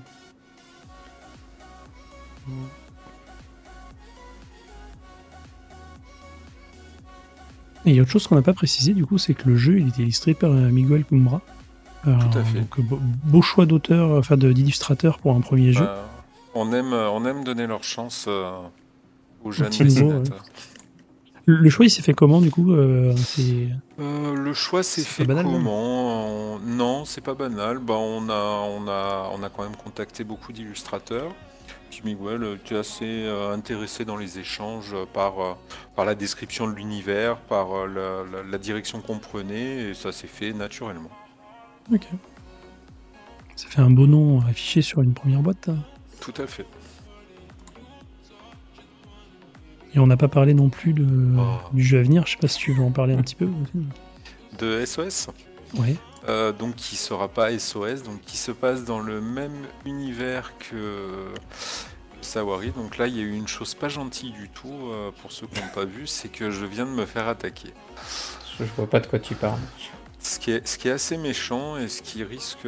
Et il y a autre chose qu'on n'a pas précisé, du coup, c'est que le jeu il était illustré par Miguel Cumbra. Tout à fait. Donc, beau choix d'auteur, enfin d'illustrateur pour un premier jeu. On aime donner leur chance aux jeunes petit nouveau, dessinateurs. Le choix il s'est fait comment, du coup Le choix s'est C'est fait pas banal, même. comment? Non, c'est pas banal. Bah, on a quand même contacté beaucoup d'illustrateurs. Puis Miguel était assez intéressé dans les échanges par la description de l'univers, par la direction qu'on prenait, et ça s'est fait naturellement. Ok. Ça fait un beau nom affiché sur une première boîte. Tout à fait. Et on n'a pas parlé non plus Oh. du jeu à venir. Je sais pas si tu veux en parler un petit peu. De SOS? Ouais. Donc qui sera pas SOS, donc qui se passe dans le même univers que Sawari. Donc là, il y a eu une chose pas gentille du tout pour ceux qui n'ont pas vu, c'est que je viens de me faire attaquer. Je vois pas de quoi tu parles. Ce qui est assez méchant et ce qui risque.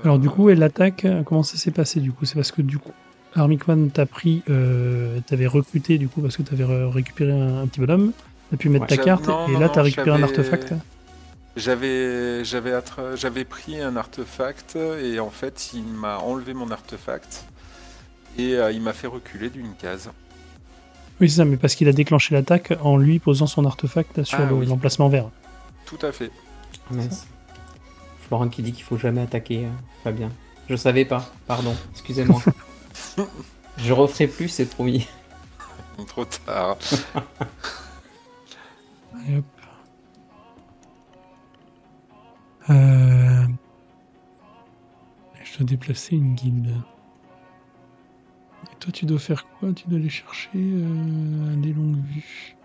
Alors du coup, et l'attaque, comment ça s'est passé du coup? C'est parce que du coup, Armikwan t'a pris, t'avais recruté du coup parce que t'avais récupéré un petit bonhomme. T'as pu mettre Ouais. ta carte Non, et non, là non, t'as récupéré un artefact. J'avais pris un artefact et en fait il m'a enlevé mon artefact et il m'a fait reculer d'une case. Oui, c'est ça, mais parce qu'il a déclenché l'attaque en lui posant son artefact sur Ah oui. l'emplacement vert. Tout à fait. Mince. Florent qui dit qu'il faut jamais attaquer Fabien. Je savais pas, pardon, excusez-moi. Je referai plus, c'est promis. Trop tard. Et hop. Je dois déplacer une guilde. Et toi, tu dois faire quoi? Tu dois aller chercher des longues vues.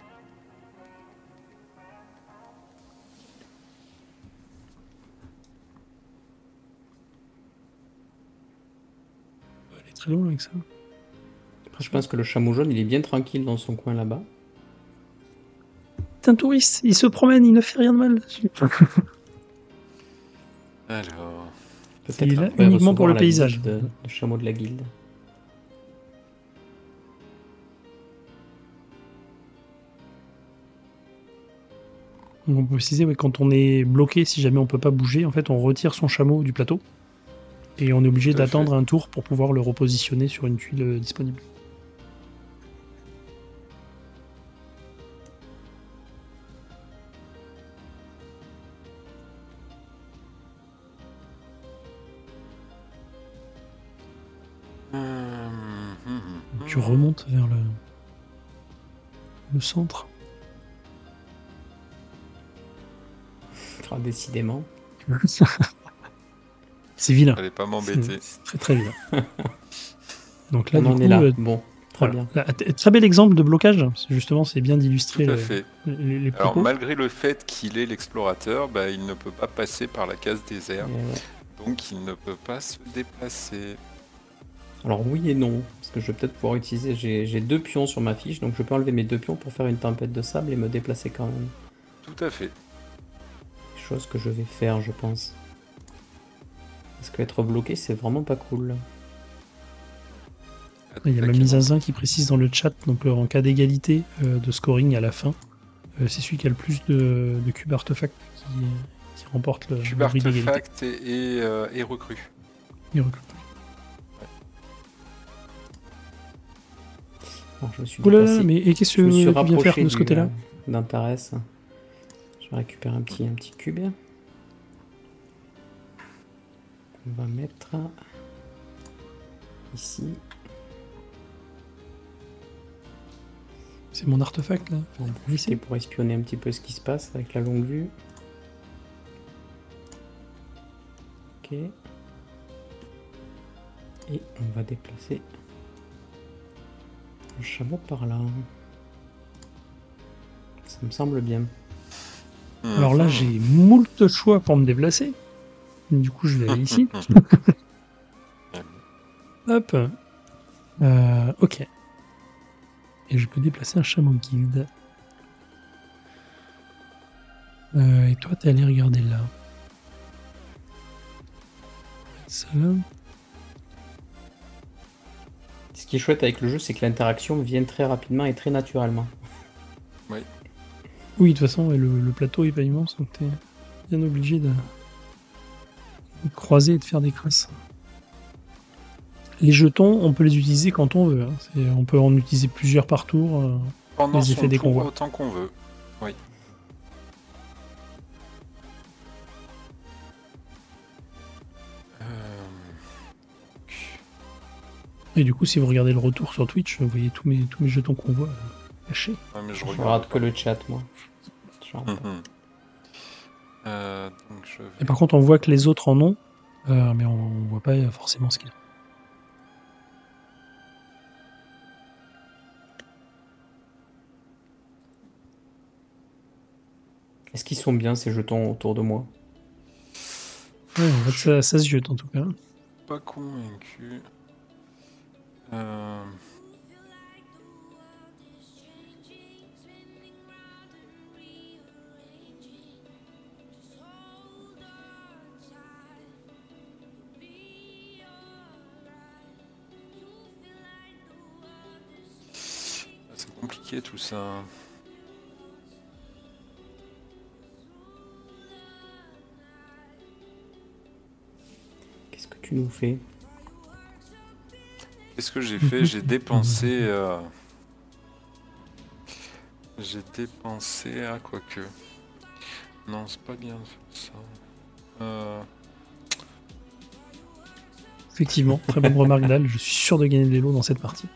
On va aller très loin avec ça. Après, je pense que le chameau jaune, il est bien tranquille dans son coin là-bas. C'est un touriste, il se promène, il ne fait rien de mal. Alors. Peut-être Il est là après uniquement pour recevoir le la paysage. visite de chameau de la guilde. Donc on peut préciser, ouais, quand on est bloqué, si jamais on peut pas bouger, en fait, on retire son chameau du plateau et on est obligé Tout à d'attendre fait. un tour pour pouvoir le repositionner sur une tuile disponible. Donc tu remontes vers le centre. Enfin, décidément. C'est vilain. Fallait pas m'embêter. C'est très très vilain. Donc là, On du en coup, est là. Bon, très voilà. bien. Là, très bel exemple de blocage. Justement, c'est bien d'illustrer Tout à fait. les Alors propos. malgré le fait qu'il est l'explorateur, bah, il ne peut pas passer par la case désert. Et ouais. Donc il ne peut pas se déplacer. Alors oui et non, parce que je vais peut-être pouvoir utiliser, j'ai 2 pions sur ma fiche, donc je peux enlever mes 2 pions pour faire une tempête de sable et me déplacer quand même. Tout à fait. Chose que je vais faire, je pense. Parce que être bloqué, c'est vraiment pas cool. Il y a Mamie Zinzin qui précise dans le chat, donc en cas d'égalité de scoring à la fin, c'est celui qui a le plus de cubes artefacts qui remporte le Cube prix d'égalité. artefact et recrue. Il recrute. Bon, je me suis Oula, déplacé. mais et qu'est-ce que Je me suis tu viens faire rapproché de ce côté-là? d'Antares. Je vais récupérer un petit cube. On va mettre ici. C'est mon artefact là. On va profiter pour espionner un petit peu ce qui se passe avec la longue vue. Ok. Et on va déplacer le chameau par là. Ça me semble bien. Alors là, j'ai moult choix pour me déplacer. Du coup, je vais aller ici. Hop. Ok. Et je peux déplacer un chameau guilde. Et toi, t'es allé regarder là. Ça là. Ce qui est chouette avec le jeu, c'est que l'interaction vient très rapidement et très naturellement. Oui, de toute façon, le plateau est pas immense, donc t'es bien obligé de croiser et de faire des crasses. Les jetons, on peut les utiliser quand on veut. Hein. On peut en utiliser plusieurs par tour. Pendant les effets son des tour, convois. autant qu'on veut. Oui. Et du coup, si vous regardez le retour sur Twitch, vous voyez tous mes jetons convois cachés. Ouais, mais je Je regarde regarde pas. que le chat, moi. Je regarde pas. Donc je vais... Et par contre, on voit que les autres en ont, mais on voit pas forcément ce qu'il y a. Est-ce qu'ils sont bien ces jetons autour de moi? Ouais, on voit que ça se jette en tout cas. Pas convaincu. C'est compliqué tout ça. Qu'est-ce que tu nous fais? Qu'est-ce que j'ai fait? J'ai dépensé... J'ai dépensé... Ah, quoique... Non, c'est pas bien de faire ça. Effectivement, très bonne remarque d'Al. Je suis sûr de gagner des lots dans cette partie.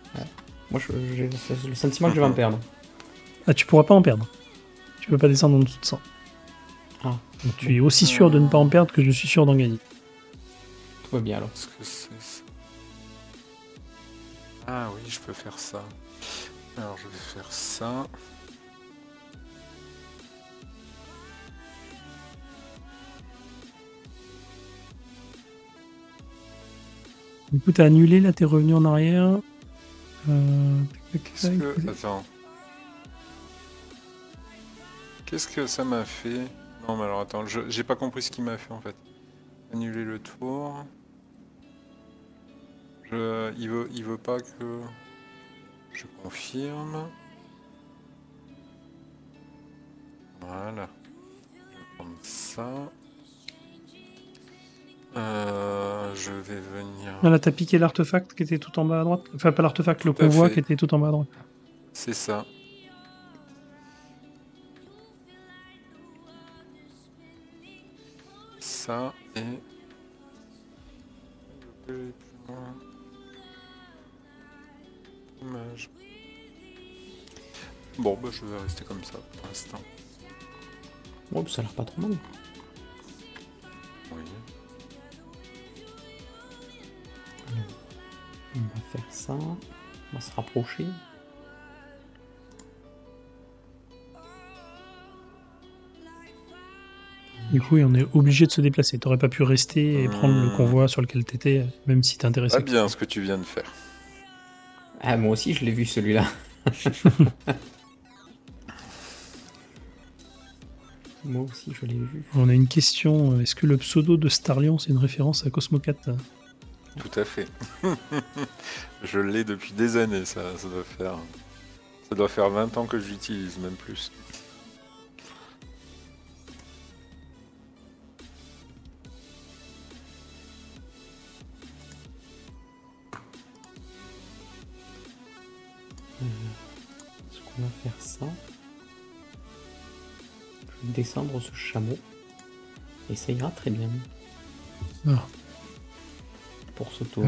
Moi, j'ai le sentiment que je vais en perdre. Ah, tu pourras pas en perdre. Tu peux pas descendre en dessous de 100. Ah, Donc tu es aussi sûr de ne pas en perdre que je suis sûr d'en gagner. tout va bien alors. Qu'est-ce que c'est ça? Ah oui, je peux faire ça. Alors je vais faire ça. Du coup, t'as annulé, là, t'es revenu en arrière. Qu'est-ce que... Attends. Qu'est-ce que ça m'a fait? Non mais alors attends, j'ai pas compris ce qu'il m'a fait en fait. Annuler le tour. Il veut pas que... Je confirme. Voilà. Je vais prendre ça. Je vais venir... Ah, là, t'as piqué l'artefact qui était tout en bas à droite. Enfin, pas l'artefact, le Tout à convoi fait. qui était tout en bas à droite. C'est ça. Ça et... Je vais aller plus loin. Dommage. Bon, bah je vais rester comme ça pour l'instant. Oh, ça a l'air pas trop mal. Oui. On va faire ça. On va se rapprocher. Du coup, on est obligé de se déplacer. T'aurais pas pu rester et prendre le convoi sur lequel t'étais, même si t'intéressais. Pas bien ce que tu viens de faire. Ah, moi aussi, je l'ai vu celui-là. Moi aussi, je l'ai vu. On a une question. Est-ce que le pseudo de Starlion, c'est une référence à Cosmocat? Tout à fait. Je l'ai depuis des années, ça doit faire 20 ans que je l'utilise, même plus. Est-ce qu'on va faire ça? Je vais descendre ce chameau. Et ça ira très bien Ah. pour ce tour.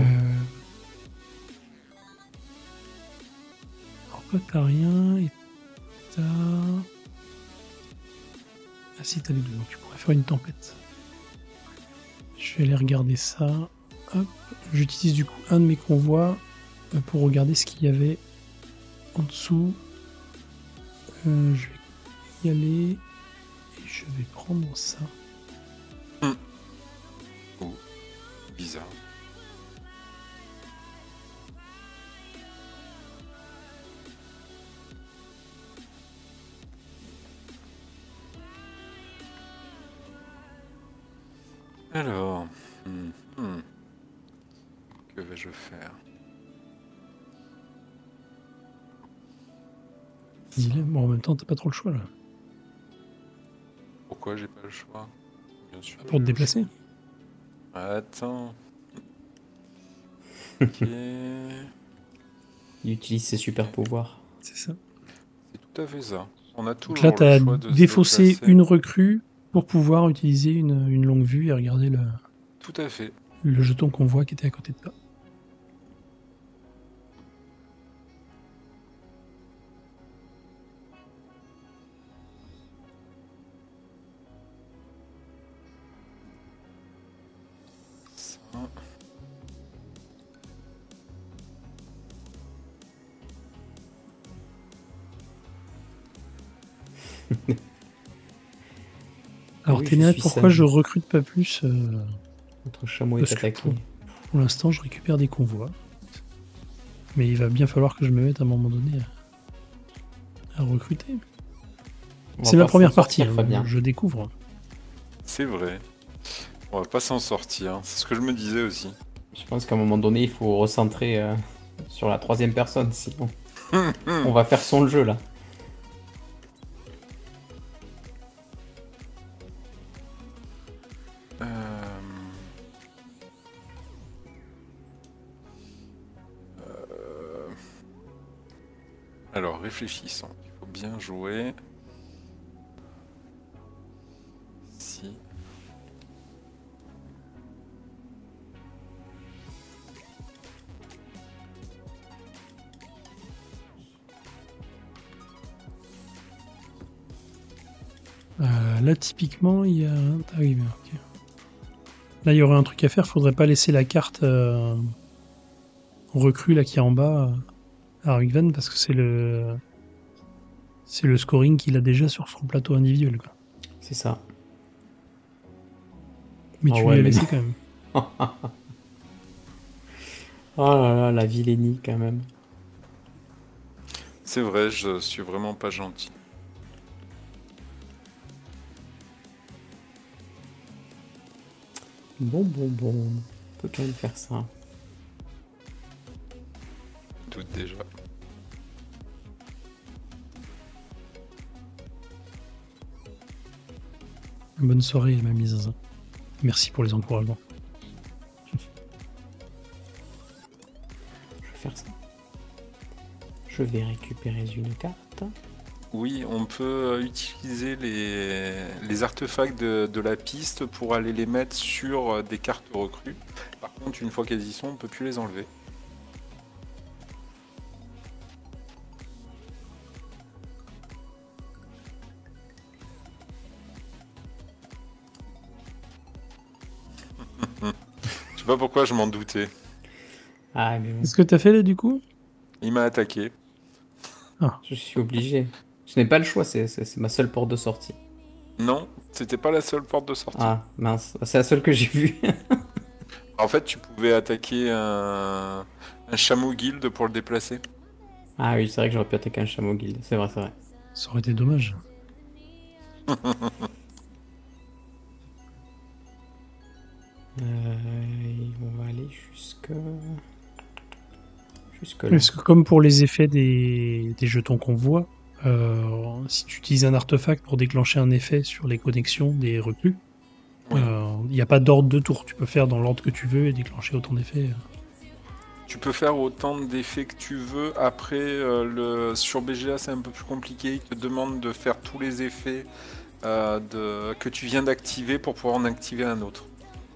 Alors toi t'as rien et t'as... Ah si, t'as les deux, donc tu pourrais faire une tempête. Je vais aller regarder ça. Hop. J'utilise du coup un de mes convois pour regarder ce qu'il y avait en dessous. Je vais y aller et je vais prendre ça. Oh, bizarre. Alors, que vais-je faire? Dis-le. Bon, en même temps, t'as pas trop le choix là. Pourquoi j'ai pas le choix? Bien sûr. Pour te déplacer. Attends. Ok. Il utilise ses super pouvoirs. C'est ça. C'est tout à fait ça. On a Donc toujours là, le t'as choix de se défaussé déplacer. une recrue pour pouvoir utiliser une longue vue et regarder Tout à fait. le jeton convoi qui était à côté de toi. Ça. Alors, Oui, je Ténéa, suis pourquoi sage. je recrute pas plus Notre chameau est parce que attaqué. pour l'instant, je récupère des convois. Mais il va bien falloir que je me mette à un moment donné à recruter. On va C'est la pas première s'en partie, sortir, Fabien. je découvre. C'est vrai. On va pas s'en sortir. C'est ce que je me disais aussi. Je pense qu'à un moment donné, il faut recentrer sur la troisième personne, sinon on va faire son jeu là. Alors, réfléchissons. Il faut bien jouer. Si. Là, typiquement, il y a... Ah oui, mais ok. Là, il y aurait un truc à faire. Faudrait pas laisser la carte recrue là qui est en bas à Rigven parce que c'est le scoring qu'il a déjà sur son plateau individuel, quoi. C'est ça. Mais Ah tu ouais, lui as mais laissé non. quand même. Oh là là, la vilainie quand même. C'est vrai, je suis vraiment pas gentil. Bon, on peut quand même faire ça. Doute déjà. Bonne soirée, ma mise. Merci pour les encouragements. Je vais faire ça. Je vais récupérer une carte. Oui, on peut utiliser les artefacts de la piste pour aller les mettre sur des cartes recrues. Par contre, une fois qu'elles y sont, on peut plus les enlever. Je sais pas pourquoi je m'en doutais. Ah, mais bon, Qu'est-ce que t'as fait là du coup? Il m'a attaqué. je suis obligé. Je n'ai pas le choix, c'est ma seule porte de sortie. Non, c'était pas la seule porte de sortie. Ah, mince. C'est la seule que j'ai vue. En fait, tu pouvais attaquer un chameau guilde pour le déplacer. Ah oui, c'est vrai que j'aurais pu attaquer un chameau guild. C'est vrai, c'est vrai. Ça aurait été dommage. On va aller jusque jusque-là. Parce que comme pour les effets des jetons qu'on voit, si tu utilises un artefact pour déclencher un effet sur les connexions des recrues, Oui. il n'y a pas d'ordre de tour. Tu peux faire dans l'ordre que tu veux et déclencher autant d'effets. Tu peux faire autant d'effets que tu veux. Après, sur BGA, c'est un peu plus compliqué. Il te demande de faire tous les effets que tu viens d'activer pour pouvoir en activer un autre.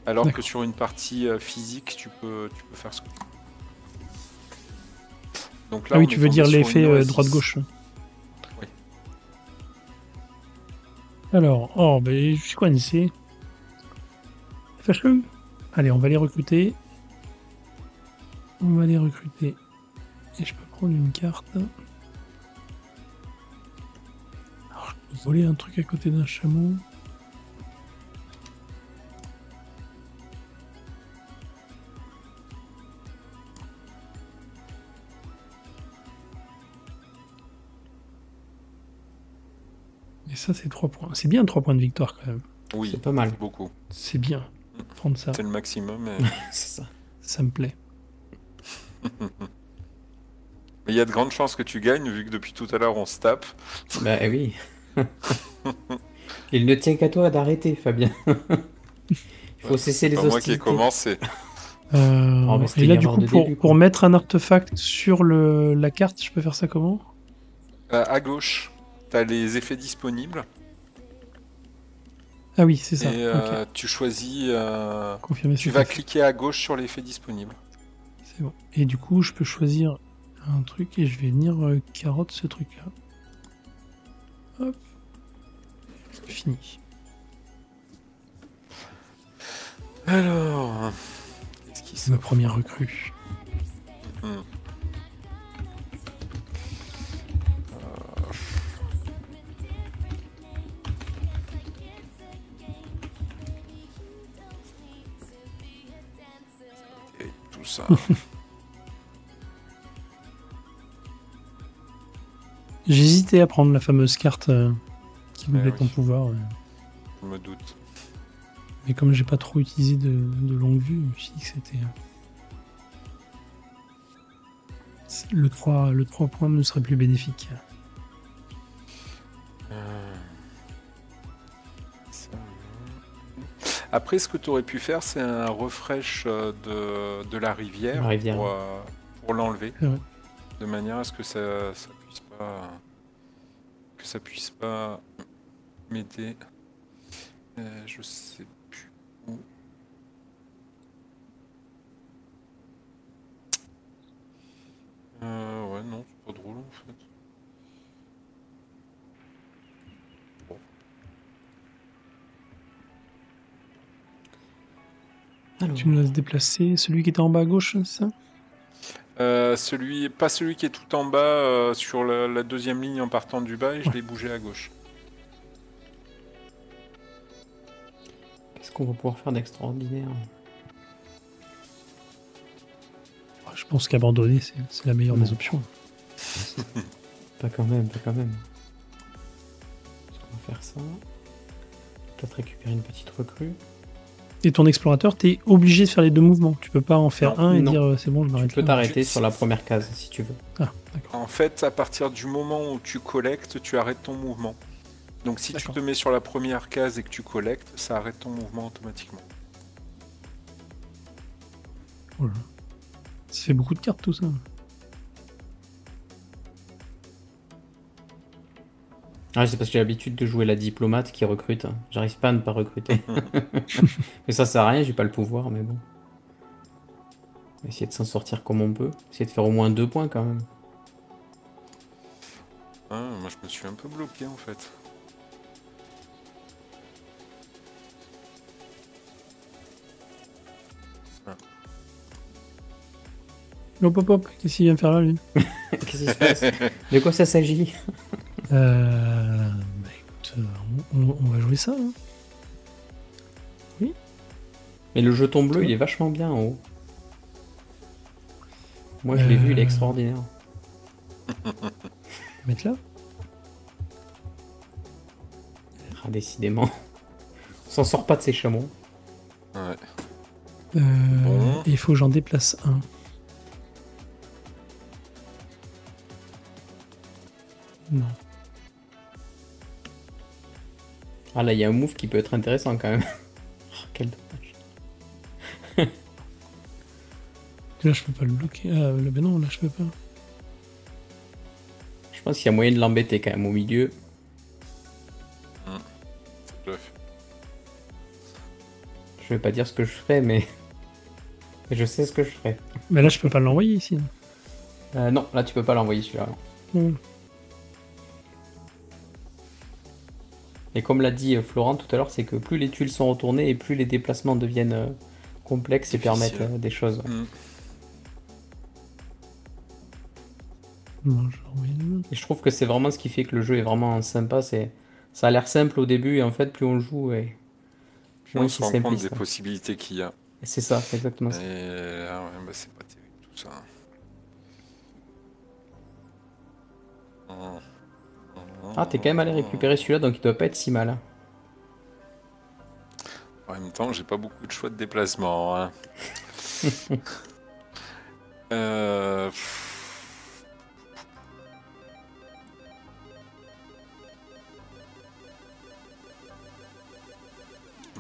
Alors que D'accord. sur une partie physique, tu peux faire ce que tu veux. Donc là, Ah oui, on tu est veux tombé dire sur l'effet une oasis. droite-gauche. Oui. Alors, ben, je suis coincé. Fâche-le. Allez, on va les recruter. Et je peux prendre une carte. Alors, je peux voler un truc à côté d'un chameau. Et ça, c'est 3 points. C'est bien 3 points de victoire quand même. Oui, C'est pas mal. beaucoup. C'est bien. Prendre ça. C'est le maximum. Mais C'est ça. Ça me plaît. il y a de grandes chances que tu gagnes, vu que depuis tout à l'heure, on se tape. Bah oui. Il ne tient qu'à toi d'arrêter, Fabien. Il faut cesser les C'est pas moi qui ai hostilités. commencé. mais c'était Et là, une du erreur coup, de pour, début, pour quoi. mettre un artefact sur la carte, je peux faire ça comment? À gauche, tu as les effets disponibles. Ah oui, c'est ça. Et Ok. tu choisis. Confirmer Tu cet vas effet. cliquer à gauche sur l'effet disponible. C'est bon. Et du coup, je peux choisir un truc et je vais venir carotte ce truc-là. Hop. C'est fini. Alors. Qu'est-ce qui C'est ma s'offre? première recrue. Et tout ça. J'hésitais à prendre la fameuse carte qui doublait oui. ton pouvoir. Je me doute. Mais comme j'ai pas trop utilisé de longue vue, je me suis dit que c'était. Le 3 points me serait plus bénéfique. Ça, après, ce que tu aurais pu faire, c'est un refresh de la rivière, La rivière. pour l'enlever. C'est vrai. De manière à ce que ça puisse pas m'aider. Je sais plus où. Ouais, non, c'est pas drôle en fait. Bon. Alors, Tu nous laisses déplacer celui qui était en bas à gauche, c'est ça? Pas celui qui est tout en bas sur la deuxième ligne en partant du bas, et je l'ai bougé à gauche. qu'est-ce qu'on va pouvoir faire d'extraordinaire? Je pense qu'abandonner, c'est la meilleure Non. des options. Pas quand même, pas quand même. Est-ce qu'on va faire ça? Peut-être récupérer une petite recrue. Et ton explorateur, t'es obligé de faire les deux mouvements. Tu peux pas en faire Non, un et non. dire c'est bon, je Tu m'arrête peux là. t'arrêter sur la première case si tu veux. Ah, d'accord. En fait, à partir du moment où tu collectes, tu arrêtes ton mouvement. Donc si tu D'accord. te mets sur la première case et que tu collectes, ça arrête ton mouvement automatiquement. Oh là là. Ça fait beaucoup de cartes tout ça. Ah, c'est parce que j'ai l'habitude de jouer la diplomate qui recrute. J'arrive pas à ne pas recruter. Mais ça sert à rien, j'ai pas le pouvoir, mais bon. On va essayer de s'en sortir comme on peut. Essayer de faire au moins 2 points quand même. Ah, moi je me suis un peu bloqué en fait. Hop, hop, hop. Qu'est-ce qu'il vient faire là, lui? Qu'est-ce qui se passe? De quoi ça s'agit? Bah écoute, on va jouer ça. Hein. Mais le jeton bleu, il est vachement bien en haut. Moi, je l'ai vu, il est extraordinaire. Mettre là. Ah, décidément. On s'en sort pas de ces chameaux. Ouais. Euh, Bon. Et il faut que j'en déplace un. Non. Ah là, il y a un move qui peut être intéressant quand même. Oh, quel dommage. Là, je peux pas le bloquer. Ah, ben non, là, je peux pas. Je pense qu'il y a moyen de l'embêter quand même au milieu. Je vais pas dire ce que je ferai, mais je sais ce que je ferai. Mais là, je peux pas l'envoyer ici. Non, là tu peux pas l'envoyer celui-là. Et comme l'a dit Florent tout à l'heure, c'est que plus les tuiles sont retournées et plus les déplacements deviennent complexes et permettent des choses. Non, et je trouve que c'est vraiment ce qui fait que le jeu est vraiment sympa. Ça a l'air simple au début et en fait plus on joue et plus on se rend compte des possibilités qu'il y a. C'est ça, c'est exactement ça. Et là, ouais, bah, c'est pas terrible tout ça. Ah, t'es quand même allé récupérer celui-là, donc il doit pas être si mal. Hein. En même temps, j'ai pas beaucoup de choix de déplacement. Hein.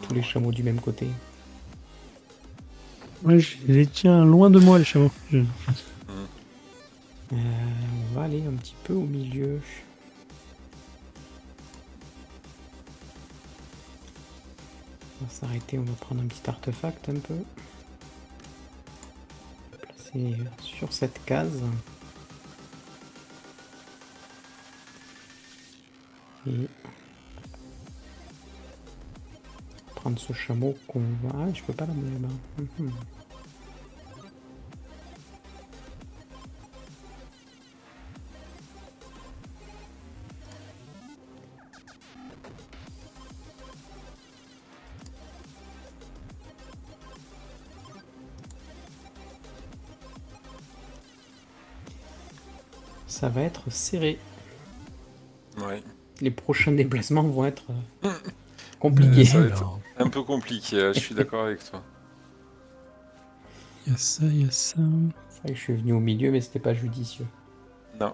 Tous les chameaux du même côté. Ouais, je les tiens loin de moi, les chameaux. On va aller un petit peu au milieu. On va s'arrêter, on va prendre un petit artefact un peu. Placer sur cette case. Et prendre ce chameau qu'on va... Ah, je peux pas l'amener là-bas. Ça va être serré. Ouais. Les prochains déplacements vont être compliqués. Ça va être un peu compliqué, je suis d'accord avec toi. Il y a ça, il y a ça. C'est vrai que je suis venu au milieu, mais c'était pas judicieux. Non.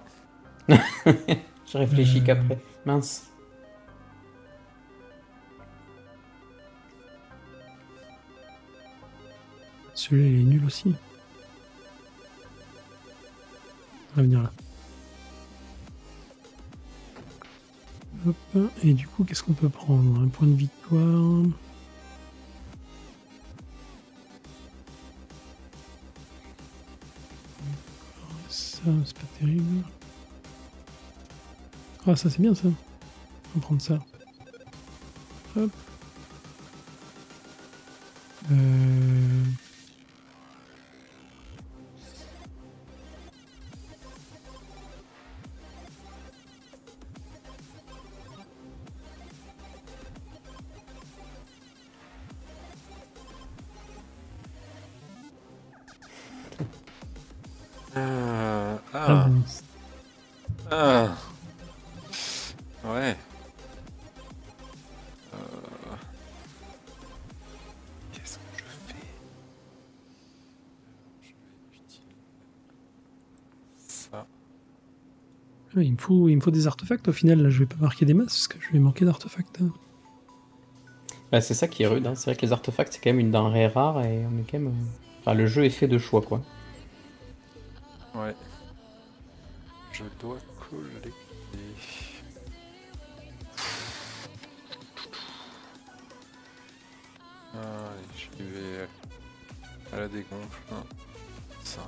Je réfléchis qu'après. Mince. Celui-là, il est nul aussi. On va venir là. Hop. Et du coup, qu'est-ce qu'on peut prendre? Un point de victoire. Ça, c'est pas terrible. Ah, ça, c'est bien, ça. On va prendre ça. Hop. Ouais. Qu'est-ce que je fais? Ça. Il me faut des artefacts au final. Là, je vais pas marquer des masses parce que je vais manquer d'artefacts. Bah, c'est ça qui est rude. Hein. C'est vrai que les artefacts, c'est quand même une denrée rare et on est quand même. Enfin, le jeu est fait de choix, quoi. Ouais. Je dois collecter. Allez, je vais à la dégonfle. Ça.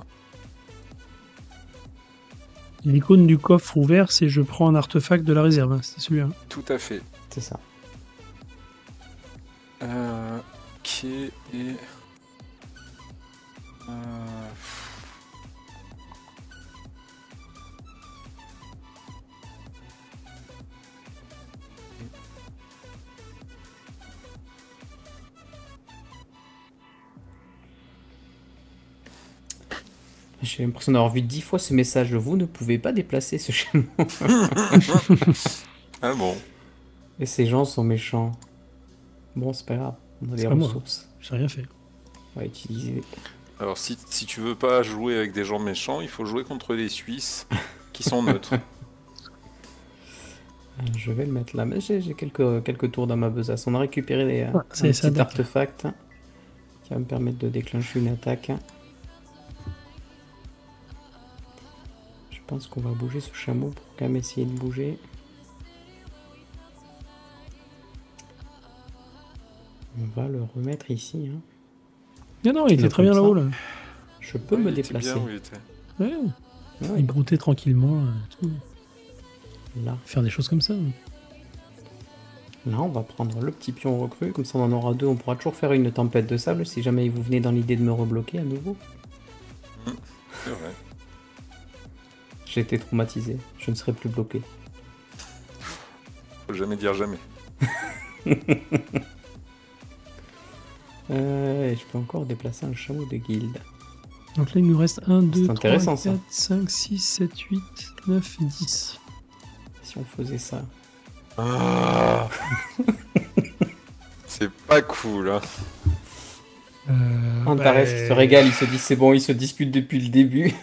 L'icône du coffre ouvert, c'est je prends un artefact de la réserve. Hein. C'est celui-là. Tout à fait. C'est ça. Qui est... J'ai l'impression d'avoir vu 10 fois ce message. Vous ne pouvez pas déplacer ce chameau. Ah bon. Et ces gens sont méchants. Bon, c'est pas grave. On a des ressources. J'ai rien fait. On va utiliser. Alors si tu veux pas jouer avec des gens méchants, il faut jouer contre les Suisses qui sont neutres. Je vais le mettre là. Mais j'ai quelques tours dans ma besace. On a récupéré un ça petit attaque. artefact qui va me permettre de déclencher une attaque. Je pense qu'on va bouger ce chameau pour quand même essayer de bouger. On va le remettre ici. Hein. Non, non, il était très bien là-haut. Là. Je peux Ouais, me il était déplacer. bien où il était. Ouais, Ouais, il broutait tranquillement. Tout. là. Faire des choses comme ça. Là, on va prendre le petit pion recru. Comme ça, on en aura deux. On pourra toujours faire une tempête de sable si jamais vous venez dans l'idée de me rebloquer à nouveau. C'est vrai. J'ai été traumatisé. Je ne serai plus bloqué. Faut jamais dire jamais. Je peux encore déplacer un chameau de guilde. Donc là, il nous reste 1, 2, 3, intéressant, 4, ça. 5, 6, 7, 8, 9, 10. Si on faisait ça. Ah c'est pas cool, hein. Antares se régale, il se dit c'est bon, il se dispute depuis le début.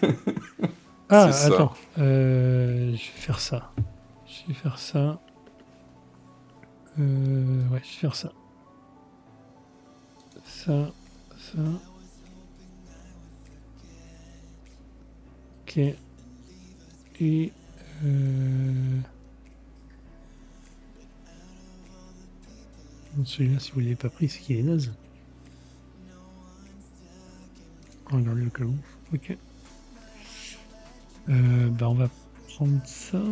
Ah, C'est ça. attends. Je vais faire ça. Je vais faire ça. Ouais, je vais faire ça. Ça. Ok. Et... celui-là, si vous ne l'avez pas pris, c'est qu'il est naze. Regardez le cas où. Ok. On va prendre ça.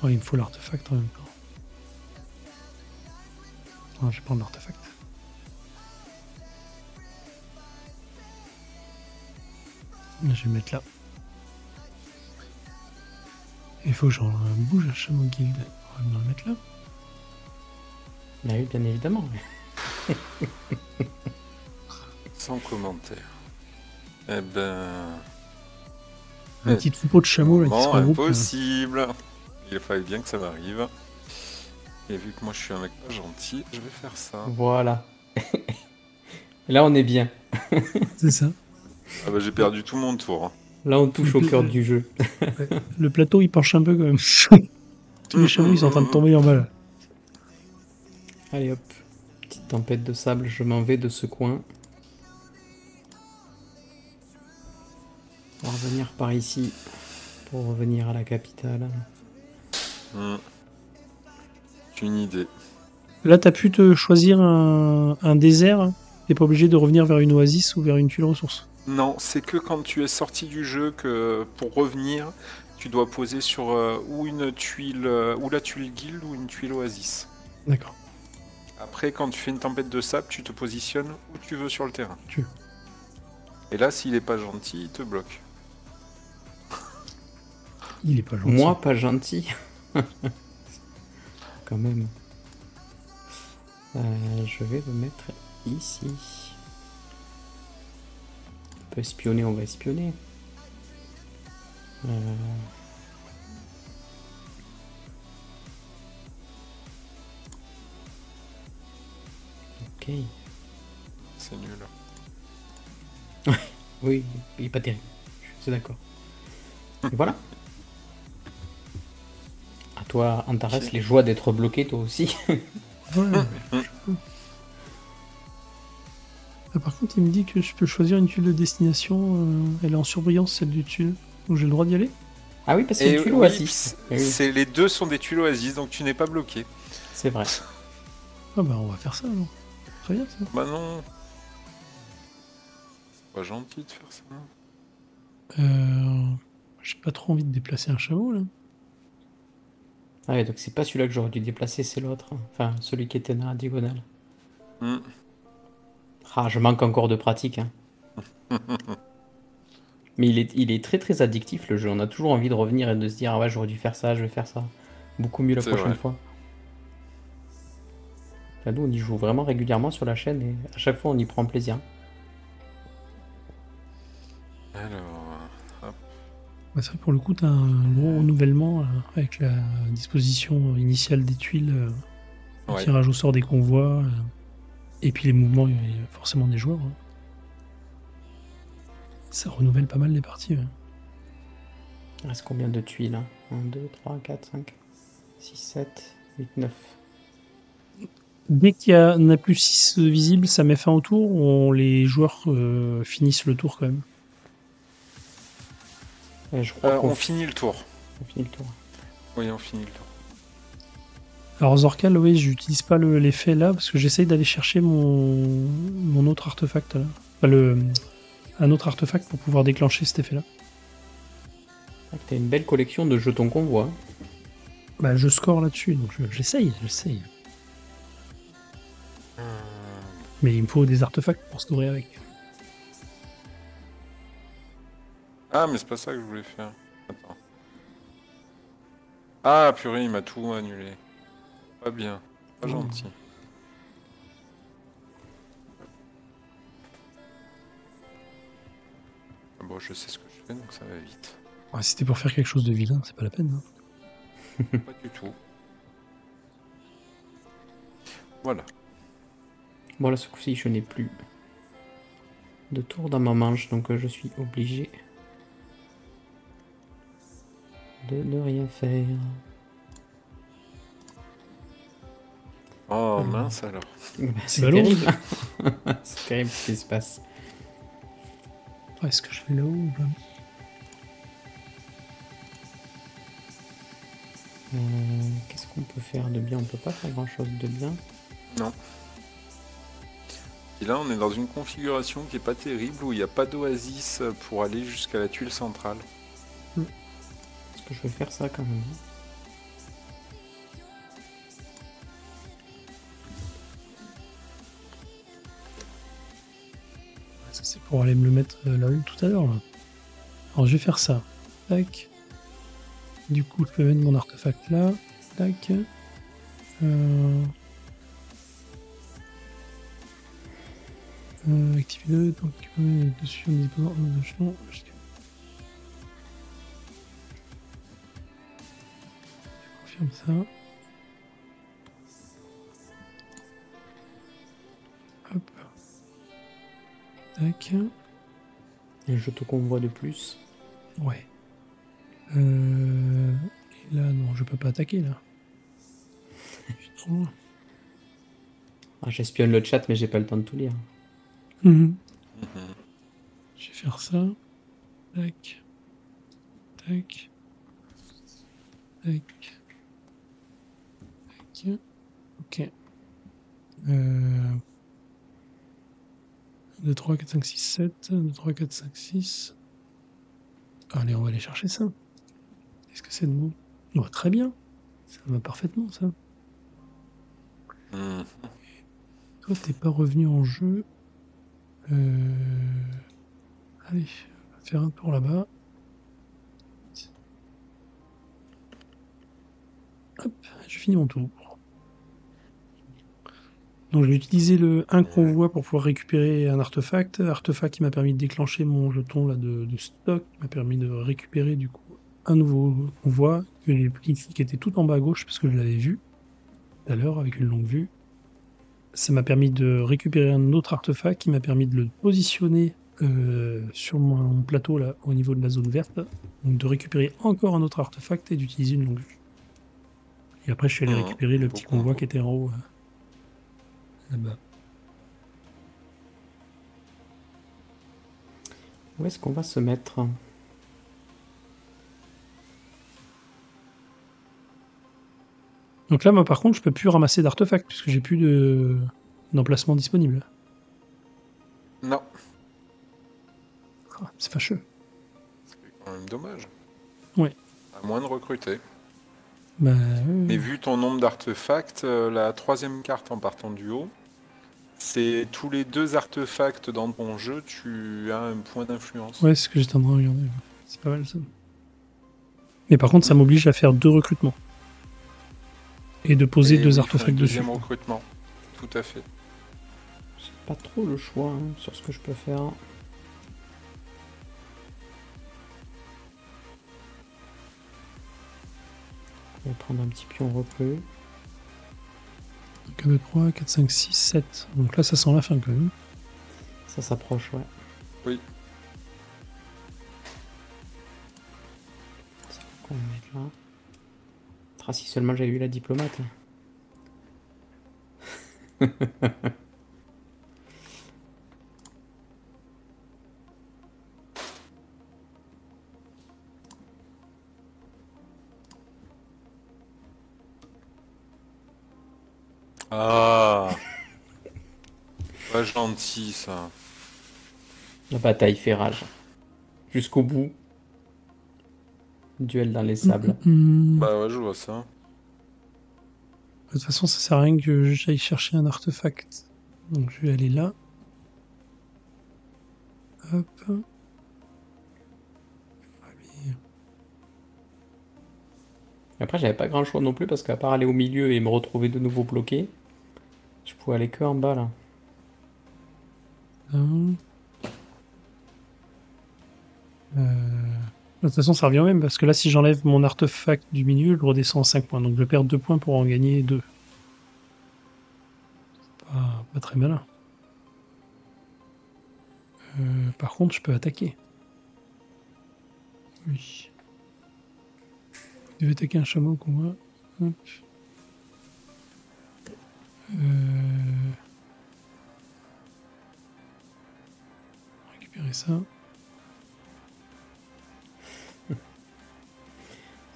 Oh, il me faut l'artefact en même temps. Non, je vais prendre l'artefact. Je vais mettre là. Il faut que j'en bouge un chameau guild. On va bien le mettre là. Bah oui, bien évidemment. Sans commentaire. Eh ben... Un petit troupeau de chameaux là, qui se Non, regroupe. impossible. Il fallait bien que ça m'arrive. Et vu que moi je suis un mec pas gentil, je vais faire ça. Voilà. Là, on est bien. C'est ça. Ah bah j'ai perdu tout mon tour. Hein. Là, on touche au cœur du jeu. Ouais. Le plateau, il penche un peu quand même. Tous les chameaux, ils sont en train de tomber en bas là. Allez hop. Petite tempête de sable, je m'en vais de ce coin. On va revenir par ici pour revenir à la capitale. J'ai une idée. Là, t'as pu te choisir un désert. T'es pas obligé de revenir vers une oasis ou vers une tuile ressource. Non, c'est que quand tu es sorti du jeu que pour revenir, tu dois poser sur ou une tuile, ou la tuile guild ou une tuile oasis. D'accord. Après, quand tu fais une tempête de sable, tu te positionnes où tu veux sur le terrain. Tu veux. Et là, s'il est pas gentil, il te bloque. Il est pas gentil. Moi, pas gentil. Quand même. Je vais le mettre ici. On peut espionner, on va espionner. Ok. C'est nul. Oui, il est pas terrible. Je suis d'accord. Et voilà. À toi, Antares, Ok. les joies d'être bloqué, toi aussi. Ouais. Ah, par contre, il me dit que je peux choisir une tuile de destination. Elle est en surbrillance, celle du tuile. Donc j'ai le droit d'y aller. Ah oui, parce que Et c'est tu oui, l'oasis. les deux sont des tuiles oasis, donc tu n'es pas bloqué. C'est vrai. Ah bah on va faire ça alors. Très bien ça. Bah non. Pas gentil de faire ça. J'ai pas trop envie de déplacer un chameau là. Ah ouais, donc c'est pas celui-là que j'aurais dû déplacer, c'est l'autre. Enfin, celui qui était dans la diagonale. Hmm. Ah, je manque encore de pratique. Hein. Mais il est très très addictif le jeu. On a toujours envie de revenir et de se dire ah ouais, j'aurais dû faire ça, je vais faire ça. Beaucoup mieux la C'est prochaine vrai. fois. Enfin, nous, on y joue vraiment régulièrement sur la chaîne et à chaque fois on y prend plaisir. Alors, hop. Ouais, c'est vrai, pour le coup, t'as un gros renouvellement avec la disposition initiale des tuiles, le Ouais. tirage au sort des convois, et puis les mouvements forcément des joueurs. Hein. Ça renouvelle pas mal les parties. Ouais. Il reste combien de tuiles là? 1, 2, 3, 4, 5, 6, 7, 8, 9. Dès qu'il y en a plus 6 visibles, ça met fin au tour ou les joueurs finissent le tour quand même? Je crois qu'on On finit le tour. finit le tour. Oui, on finit le tour. Alors Zorkal, oui, j'utilise pas l'effet là parce que j'essaye d'aller chercher mon autre artefact là. Enfin, un autre artefact pour pouvoir déclencher cet effet là. T'as une belle collection de jetons convoi. Bah, je score là-dessus, donc j'essaye. Mais il me faut des artefacts pour scorer avec. Ah, mais c'est pas ça que je voulais faire. Attends. Ah, purée, il m'a tout annulé. Pas bien. Pas gentil. Bon, je sais ce que je fais, donc ça va vite. Ouais, si c'était pour faire quelque chose de vilain, c'est pas la peine. Hein. Pas du tout. Voilà. Bon, là, ce coup-ci, je n'ai plus de tour dans ma manche, donc je suis obligé de ne rien faire. Oh mince alors. C'est terrible. C'est terrible ce qui se passe. Est-ce que je vais là-haut ou là? Qu'est-ce qu'on peut faire de bien? On peut pas faire grand-chose de bien. Non. Et là, on est dans une configuration qui est pas terrible, où il n'y a pas d'oasis pour aller jusqu'à la tuile centrale. Est-ce que je vais faire ça quand même? Ça, c'est pour aller me le mettre là-haut tout à l'heure. Là. Alors, je vais faire ça. Tac. Du coup, je peux mettre mon artefact là. Tac. Activer 2, donc dessus en disposant de champ. Je confirme ça. Hop. Tac. Et je te convois de plus. Ouais. Et là, non, je peux pas attaquer là. Je suis trop loin. Ah, j'espionne le chat, mais j'ai pas le temps de tout lire. Je vais faire ça. Tac. Tac. Tac. Tac. Ok. 2, 3, 4, 5, 6, 7. 2, 3, 4, 5, 6. Allez, on va aller chercher ça. Est-ce que c'est de bon? Oh, très bien. Ça va parfaitement, ça. Toi, t'es pas revenu en jeu. Allez, on va faire un tour là-bas. Hop, j'ai fini mon tour. Donc j'ai utilisé le 1 convoi pour pouvoir récupérer un artefact. Artefact qui m'a permis de déclencher mon jeton là, de stock, qui m'a permis de récupérer du coup un nouveau convoi qui était tout en bas à gauche parce que je l'avais vu tout à l'heure avec une longue vue. Ça m'a permis de récupérer un autre artefact qui m'a permis de le positionner sur mon plateau là au niveau de la zone verte. Donc de récupérer encore un autre artefact et d'utiliser une longue vue. Et après je suis allé récupérer le petit convoi qui était en haut là-bas. Où est-ce qu'on va se mettre? Donc là, moi, par contre, je peux plus ramasser d'artefacts puisque j'ai plus d'emplacement disponible. Non. Ah, c'est fâcheux. C'est quand même dommage. Ouais. À moins de recruter. Bah, Mais vu ton nombre d'artefacts, la troisième carte en partant du haut, c'est tous les 2 artefacts dans ton jeu, tu as un point d'influence. Ouais, c'est ce que j'étais en train de regarder. C'est pas mal ça. Mais par contre, ça m'oblige à faire 2 recrutements. Et de poser 2 artefacts dessus. Deuxième recrutement. Tout à fait. J'ai pas trop le choix sur ce que je peux faire. Je vais prendre un petit pion reclus. 1, 2, 3, 4, 5, 6, 7. Donc là, ça sent la fin quand même. Ça s'approche, ouais. Oui. C'est qu'on va mettre là. Ah, si seulement j'avais eu la diplomate. Ah, pas gentil ça. La bataille fait rage. Jusqu'au bout. Duel dans les sables. Bah ouais, je vois ça. De toute façon, ça sert à rien que j'aille chercher un artefact. Donc je vais aller là. Hop. Allez. Après, j'avais pas grand choix non plus parce qu'à part aller au milieu et me retrouver de nouveau bloqué, je pouvais aller que en bas là. Un. De toute façon, ça revient au même parce que là, si j'enlève mon artefact du milieu, je redescends en 5 points. Donc je perds 2 points pour en gagner 2. Pas très malin. Par contre, je peux attaquer. Oui. Je vais attaquer un chameau qu'on voit. Hop. Récupérer ça.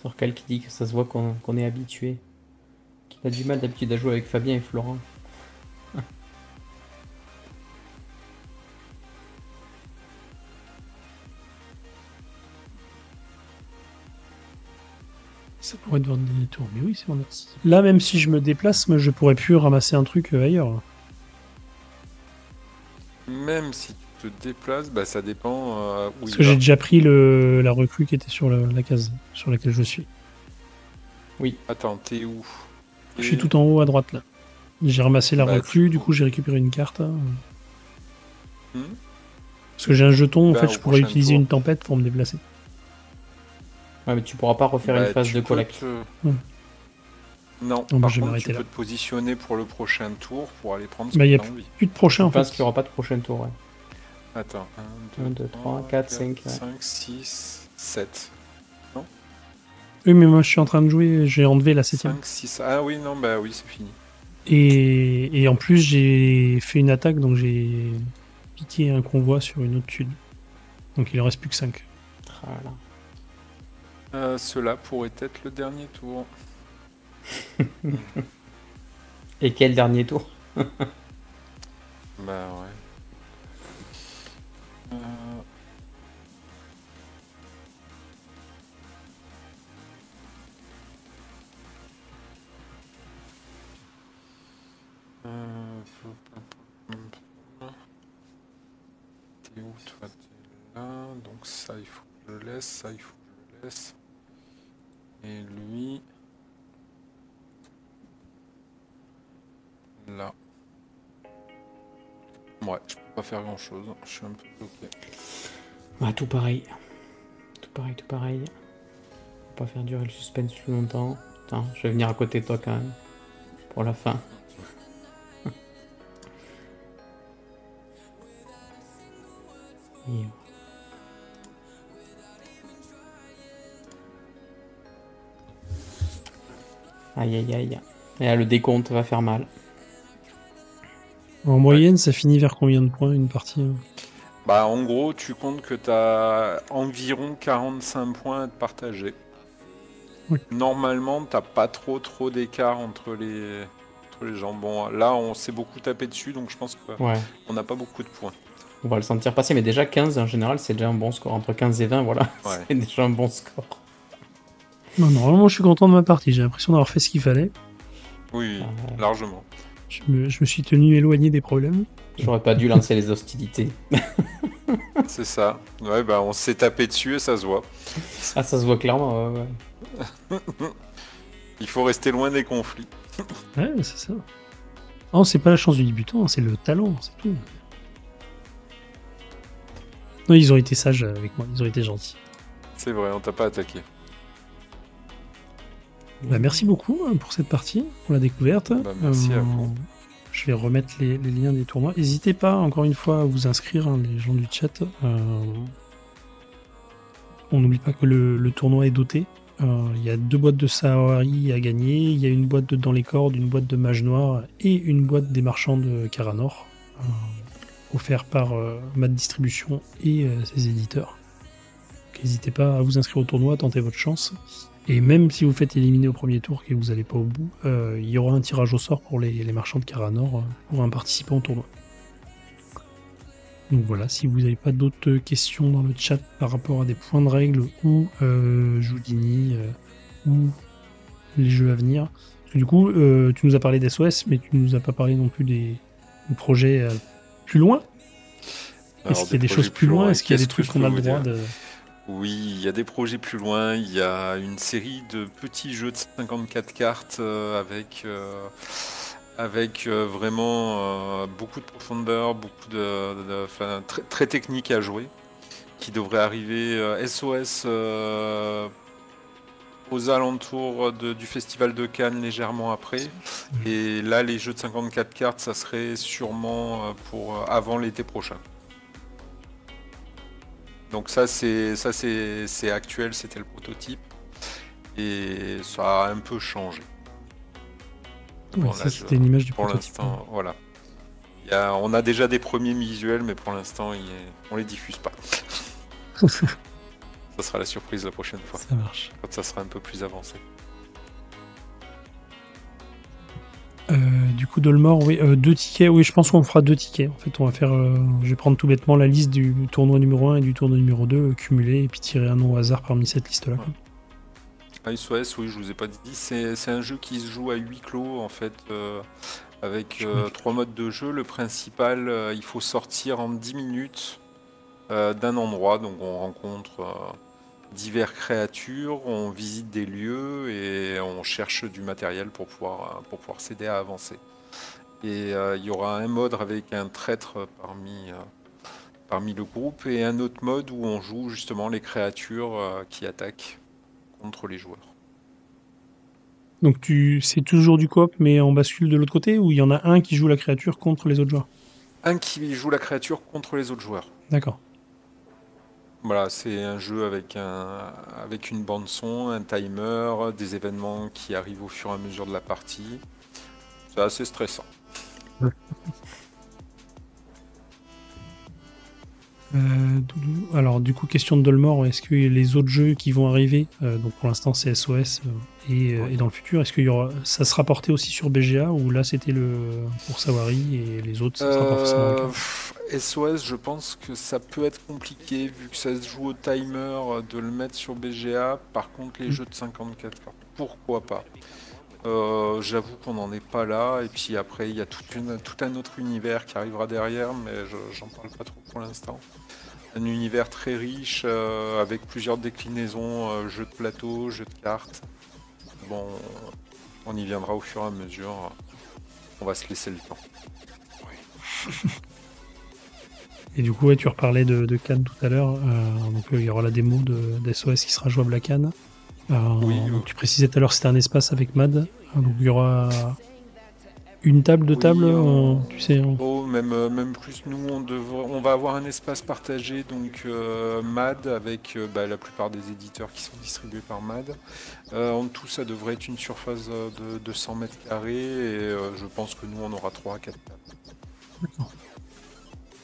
Sorcal qui dit que ça se voit qu'on est habitué. Qu'il a du mal d'habitude à jouer avec Fabien et Florent. Ça pourrait être vendre des tours. Mais oui, c'est bon. Là, même si je me déplace, moi, je pourrais plus ramasser un truc ailleurs. Même si tu te déplaces, bah ça dépend où Parce il que j'ai va. déjà pris la recrue qui était sur la case sur laquelle je suis. Oui. Attends, t'es où? Je suis tout en haut à droite là. J'ai ramassé la Bah, recrue, du du coup- coup j'ai récupéré une carte. Hmm. Parce que j'ai un jeton, en Ben, fait, au je pourrais prochain utiliser tour. une tempête pour me déplacer. Ouais, mais tu pourras pas refaire Bah, une phase tu de peux collecte. Ouais. Non, Non, bah, par je vais contre, m'arrêter tu là. peux te positionner pour le prochain tour pour aller prendre ce Bah, que y a t'as envie. plus de prochain Je en fait. pense qu'il n'y aura pas de prochain tour, ouais. Attends, 1, 2, 3, 4, 5, ouais. 5, 6, 7. Oui, mais moi je suis en train de jouer, j'ai enlevé la 7ème. 5, 6. Ah oui, non, bah oui, c'est fini. Et en plus, j'ai fait une attaque, donc j'ai piqué un convoi sur une autre tuile. Donc il en reste plus que 5. Voilà. Cela pourrait être le dernier tour. Et quel dernier tour? Bah ouais. T'es où toi? T'es là. Donc ça, il faut que je le laisse. Ça, il faut que je le laisse. Et lui... Là. Ouais, je peux pas faire grand chose. Je suis un peu bloqué. Ouais, tout pareil. Tout pareil, tout pareil. Faut pas faire durer le suspense plus longtemps. Attends, je vais venir à côté de toi quand même. Pour la fin. Et... Aïe aïe aïe. Et là, le décompte va faire mal. En moyenne, ça finit vers combien de points une partie? Bah en gros, tu comptes que tu as environ 45 points à te partager. Oui. Normalement, t'as pas trop d'écart entre les gens. Bon, là, on s'est beaucoup tapé dessus, donc je pense qu'on Ouais. n'a pas beaucoup de points. On va le sentir passer, mais déjà 15 en général, c'est déjà un bon score. Entre 15 et 20, voilà, Ouais. c'est déjà un bon score. Non, normalement, je suis content de ma partie. J'ai l'impression d'avoir fait ce qu'il fallait. Oui, largement. Je me suis tenu éloigné des problèmes. J'aurais pas dû lancer les hostilités. C'est ça. Ouais, bah on s'est tapé dessus et ça se voit. Ah, ça se voit clairement, ouais. Il faut rester loin des conflits. Ouais, c'est ça. Non, c'est pas la chance du débutant, c'est le talent, c'est tout. Non, ils ont été sages avec moi, ils ont été gentils. C'est vrai, on t'a pas attaqué. Bah, merci beaucoup pour cette partie, pour la découverte. Bah, merci à vous. Je vais remettre les liens des tournois. N'hésitez pas, encore une fois, à vous inscrire, hein, les gens du chat. On n'oublie pas que le tournoi est doté. Il y a 2 boîtes de Sahari à gagner. Il y a une boîte de Dans les cordes, une boîte de Mage Noir et une boîte des marchands de Caranor, offert par Mad Distribution et ses éditeurs. N'hésitez pas à vous inscrire au tournoi, tenter votre chance. Et même si vous faites éliminer au premier tour et que vous n'allez pas au bout, il y aura un tirage au sort pour les marchands de Caranor pour un participant au tournoi. Donc voilà, si vous n'avez pas d'autres questions dans le chat par rapport à des points de règle ou Joudini ou les jeux à venir. Parce que du coup, tu nous as parlé d'SOS, mais tu nous as pas parlé non plus des projets plus loin. Est-ce qu'il y a des choses plus loin? Est-ce qu'il y a des trucs qu'on a le droit de... Oui, il y a des projets plus loin. Il y a une série de petits jeux de 54 cartes avec vraiment beaucoup de profondeur, beaucoup très, très technique à jouer, qui devrait arriver SOS aux alentours du Festival de Cannes légèrement après. Et là, les jeux de 54 cartes, ça serait sûrement pour avant l'été prochain. Donc ça c'est actuel, c'était le prototype et ça a un peu changé. Ouais, ça c'était une image du pour prototype. l'instant, voilà. On a déjà des premiers visuels, mais pour l'instant on les diffuse pas. Ça sera la surprise la prochaine fois. Ça marche. Quand ça sera un peu plus avancé. Du coup, Dolmor, oui, 2 tickets. Oui, je pense qu'on fera 2 tickets. En fait, on va faire. Je vais prendre tout bêtement la liste du tournoi numéro 1 et du tournoi numéro 2, cumulé, et puis tirer un nom au hasard parmi cette liste-là. Ouais. SOS, oui, je vous ai pas dit. C'est un jeu qui se joue à huis clos, en fait, avec 3 modes de jeu. Le principal, il faut sortir en 10 minutes d'un endroit. Donc, on rencontre diverses créatures, on visite des lieux et on cherche du matériel pour pouvoir s'aider à avancer. Et il y aura un mode avec un traître parmi le groupe et un autre mode où on joue justement les créatures qui attaquent contre les joueurs. Donc c'est toujours du coop, mais on bascule de l'autre côté, ou il y en a un qui joue la créature contre les autres joueurs? Un qui joue la créature contre les autres joueurs. D'accord. Voilà, c'est un jeu avec une bande son, un timer, des événements qui arrivent au fur et à mesure de la partie. C'est assez stressant. Alors du coup, question de Dolmor, est-ce que les autres jeux qui vont arriver, donc pour l'instant c'est SOS et dans le futur, est-ce que ça sera porté aussi sur BGA, ou là c'était pour Sawari et les autres ça sera pas forcément le cas? SOS, je pense que ça peut être compliqué vu que ça se joue au timer de le mettre sur BGA. Par contre, les jeux de 54 cartes, pourquoi pas? J'avoue qu'on n'en est pas là, et puis après il y a tout un autre univers qui arrivera derrière, mais j'en parle pas trop pour l'instant. Un univers très riche avec plusieurs déclinaisons, jeux de plateau, jeux de cartes. Bon, on y viendra au fur et à mesure. On va se laisser le temps. Et du coup, ouais, tu reparlais de Cannes tout à l'heure, donc il y aura la démo d'SOS qui sera jouable à Cannes. Oui, donc tu précisais tout à l'heure que c'était un espace avec Mad, donc il y aura une table, 2 tables, tu sais. Oh, même plus, nous on va avoir un espace partagé, donc MAD avec la plupart des éditeurs qui sont distribués par MAD. En tout, ça devrait être une surface de 100 mètres carrés, et je pense que nous on aura 3 à 4 tables. D'accord.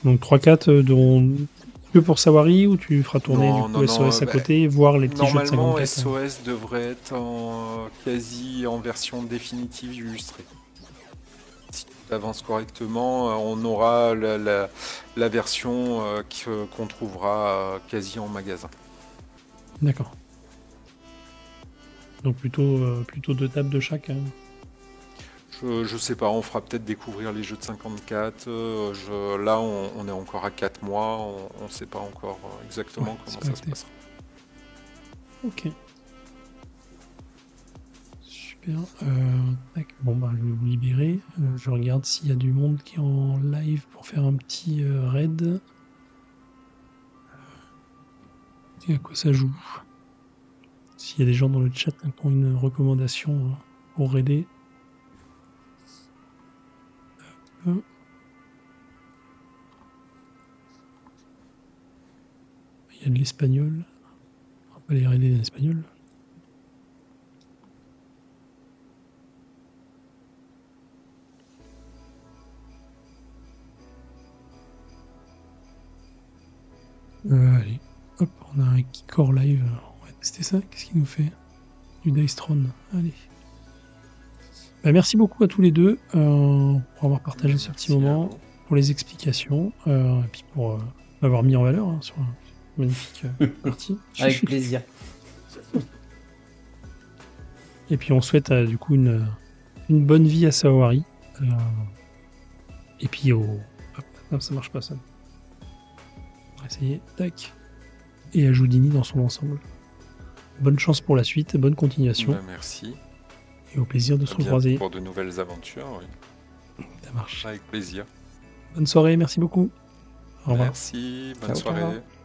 Donc 3-4 dont que pour Sawari, ou tu feras tourner SOS à côté, voir les petits jeux de 54? Normalement, SOS devrait être quasi en version définitive illustrée. Si tout avance correctement, on aura la version qu'on trouvera quasi en magasin. D'accord. Donc plutôt 2 tables de chaque. Je sais pas, on fera peut-être découvrir les jeux de 54. Là, on est encore à 4 mois, on ne sait pas encore exactement comment ça se passera. Ok. Super. Bon, bah, je vais vous libérer. Je regarde s'il y a du monde qui est en live pour faire un petit raid. Et à quoi ça joue? S'il y a des gens dans le chat qui ont une recommandation pour aider. Il y a de l'espagnol. On va pas les aider en espagnol. Allez, hop, on a un Kikor live. On va tester ça. Qu'est-ce qu'il nous fait? Du Dice Throne. Allez. Bah, merci beaucoup à tous les deux pour avoir partagé ce petit moment, pour les explications, et puis pour m'avoir mis en valeur sur une magnifique partie. Avec plaisir. Et puis on souhaite du coup une bonne vie à Sawari. Et puis hop, non, ça marche pas ça. On va essayer. Tac. Et à Joudini dans son ensemble. Bonne chance pour la suite, bonne continuation. Bah, merci. Et au plaisir de se recroiser. Pour de nouvelles aventures, oui. Ça marche. Avec plaisir. Bonne soirée, merci beaucoup. Au revoir. Merci, bonne Ciao, soirée. ciao.